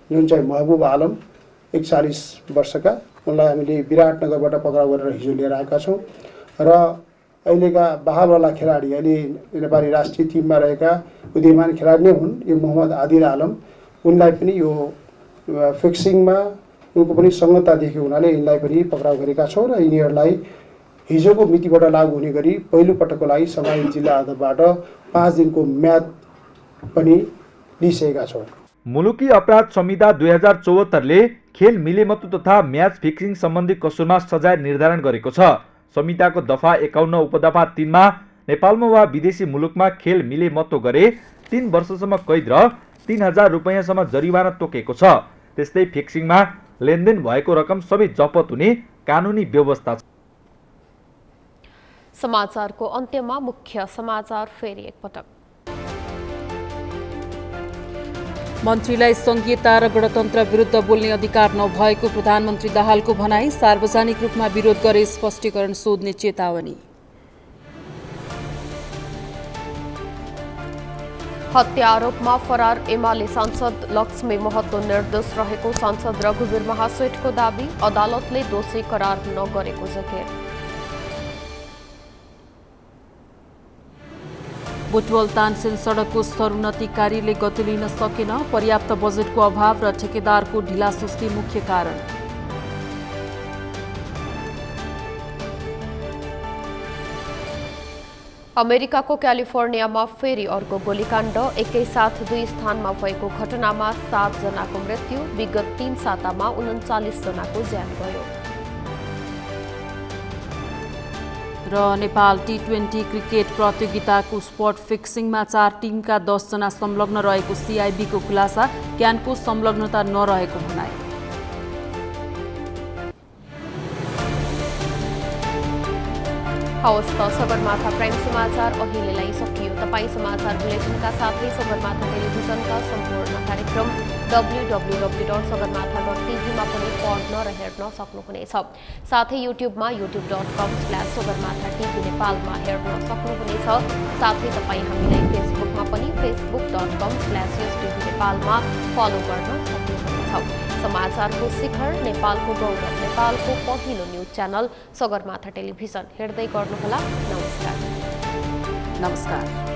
जुन चाहिँ महबुब आलम 41 वर्षका। उनलाई हामीले विराटनगरबाट पक्राउ गरेर हिजो लिएर आएका छौँ र अहिलेका बहालवाला खेलाडी अहिले नेपाली राष्ट्रिय टिममा रहेका उदीयमान खेलाडी नै हुन्। यो मोहम्मद आदिल आलम, उनलाई पनि यो फिक्सिङमा उनको पनि संलग्नता देखेको हुनाले यिनलाई पनि पक्राउ गरेका छौँ र यिनीहरूलाई हिजोको मितिबाट लागू हुने गरी पहिलो पटकको लागि सङ्घाई जिल्ला अदालतबाट 5 दिनको म्याद पनि लिइसकेका छौँ। मुलुकी अपराध संहिता 2074 ले खेल मिलेमतो तथा म्याच फिक्सिङ सम्बन्धी कसुरमा सजाय निर्धारण गरेको छ। संहिताको दफा 51 उपदफा 3 मा नेपालमा वा विदेशी मुलुकमा खेल मिलेमतो गरे 3 वर्षसम्म कैद र 3000 रुपैयाँसम्म जरिवाना तोकेको छ। त्यस्तै फिक्सिङमा लेनदेन भएको रकम सबै जफत हुने कानुनी व्यवस्था छ। समाचारको अन्त्यमा मुख्य समाचार फेरि एकपटक। मन्त्रीलाई संघीयता र गणतन्त्र विरुद्ध बोल्ने अधिकार नभएको प्रधानमन्त्री दाहालको भनाई, सार्वजनिक रूपमा विरोध गरे स्पष्टीकरण सोध्ने चेतावनी। हत्या आरोपमा फरार एमाले सांसद लक्ष्मी महतो निर्दोष रहेको सांसद रघुवीर महासेठको दाबी, अदालतले दोषी करार नगरेको जाहेर। बुटवल तानसेन सडकको स्तरोन्नति कार्यले गति लिन सकेन, पर्याप्त बजेटको अभाव र ठेकेदारको ढिलासुस्ती मुख्य कारण। अमेरिकाको क्यालिफोर्नियामा फेरि अर्को गोलीकाण्ड, एकैसाथ 2 स्थानमा भएको घटनामा 7 जनाको मृत्यु, विगत 3 सातामा 39 जनाको ज्यान गयो। र नेपाल T20 क्रिकेट प्रतियोगिताको स्पट फिक्सिङमा 4 टिमका 10 जना संलग्न रहेको CIB को खुलासा, क्यानको संलग्नता नरहेको भनाई। हवस् त सगरमाथा प्राइम समाचार अहिलेलाई सकियो। तपाईँ समाचार बुलेटिनका साथै सगरमाथा टेलिभिजनका सम्पूर्ण कार्यक्रम www.sagarmatha.tv मा पनि पढ्न र हेर्न सक्नुहुनेछ। साथै युट्युबमा youtube.com/sagarmatha TV नेपालमा हेर्न सक्नुहुनेछ। साथै तपाईँ हामीलाई फेसबुकमा पनि facebook.com/yostv नेपालमा फलो गर्न सक्नुहुनेछ। समाचारको शिखर, नेपालको गौरव, नेपालको पहिलो न्युज च्यानल सगरमाथा टेलिभिजन हेर्दै गर्नुहोला। नमस्कार।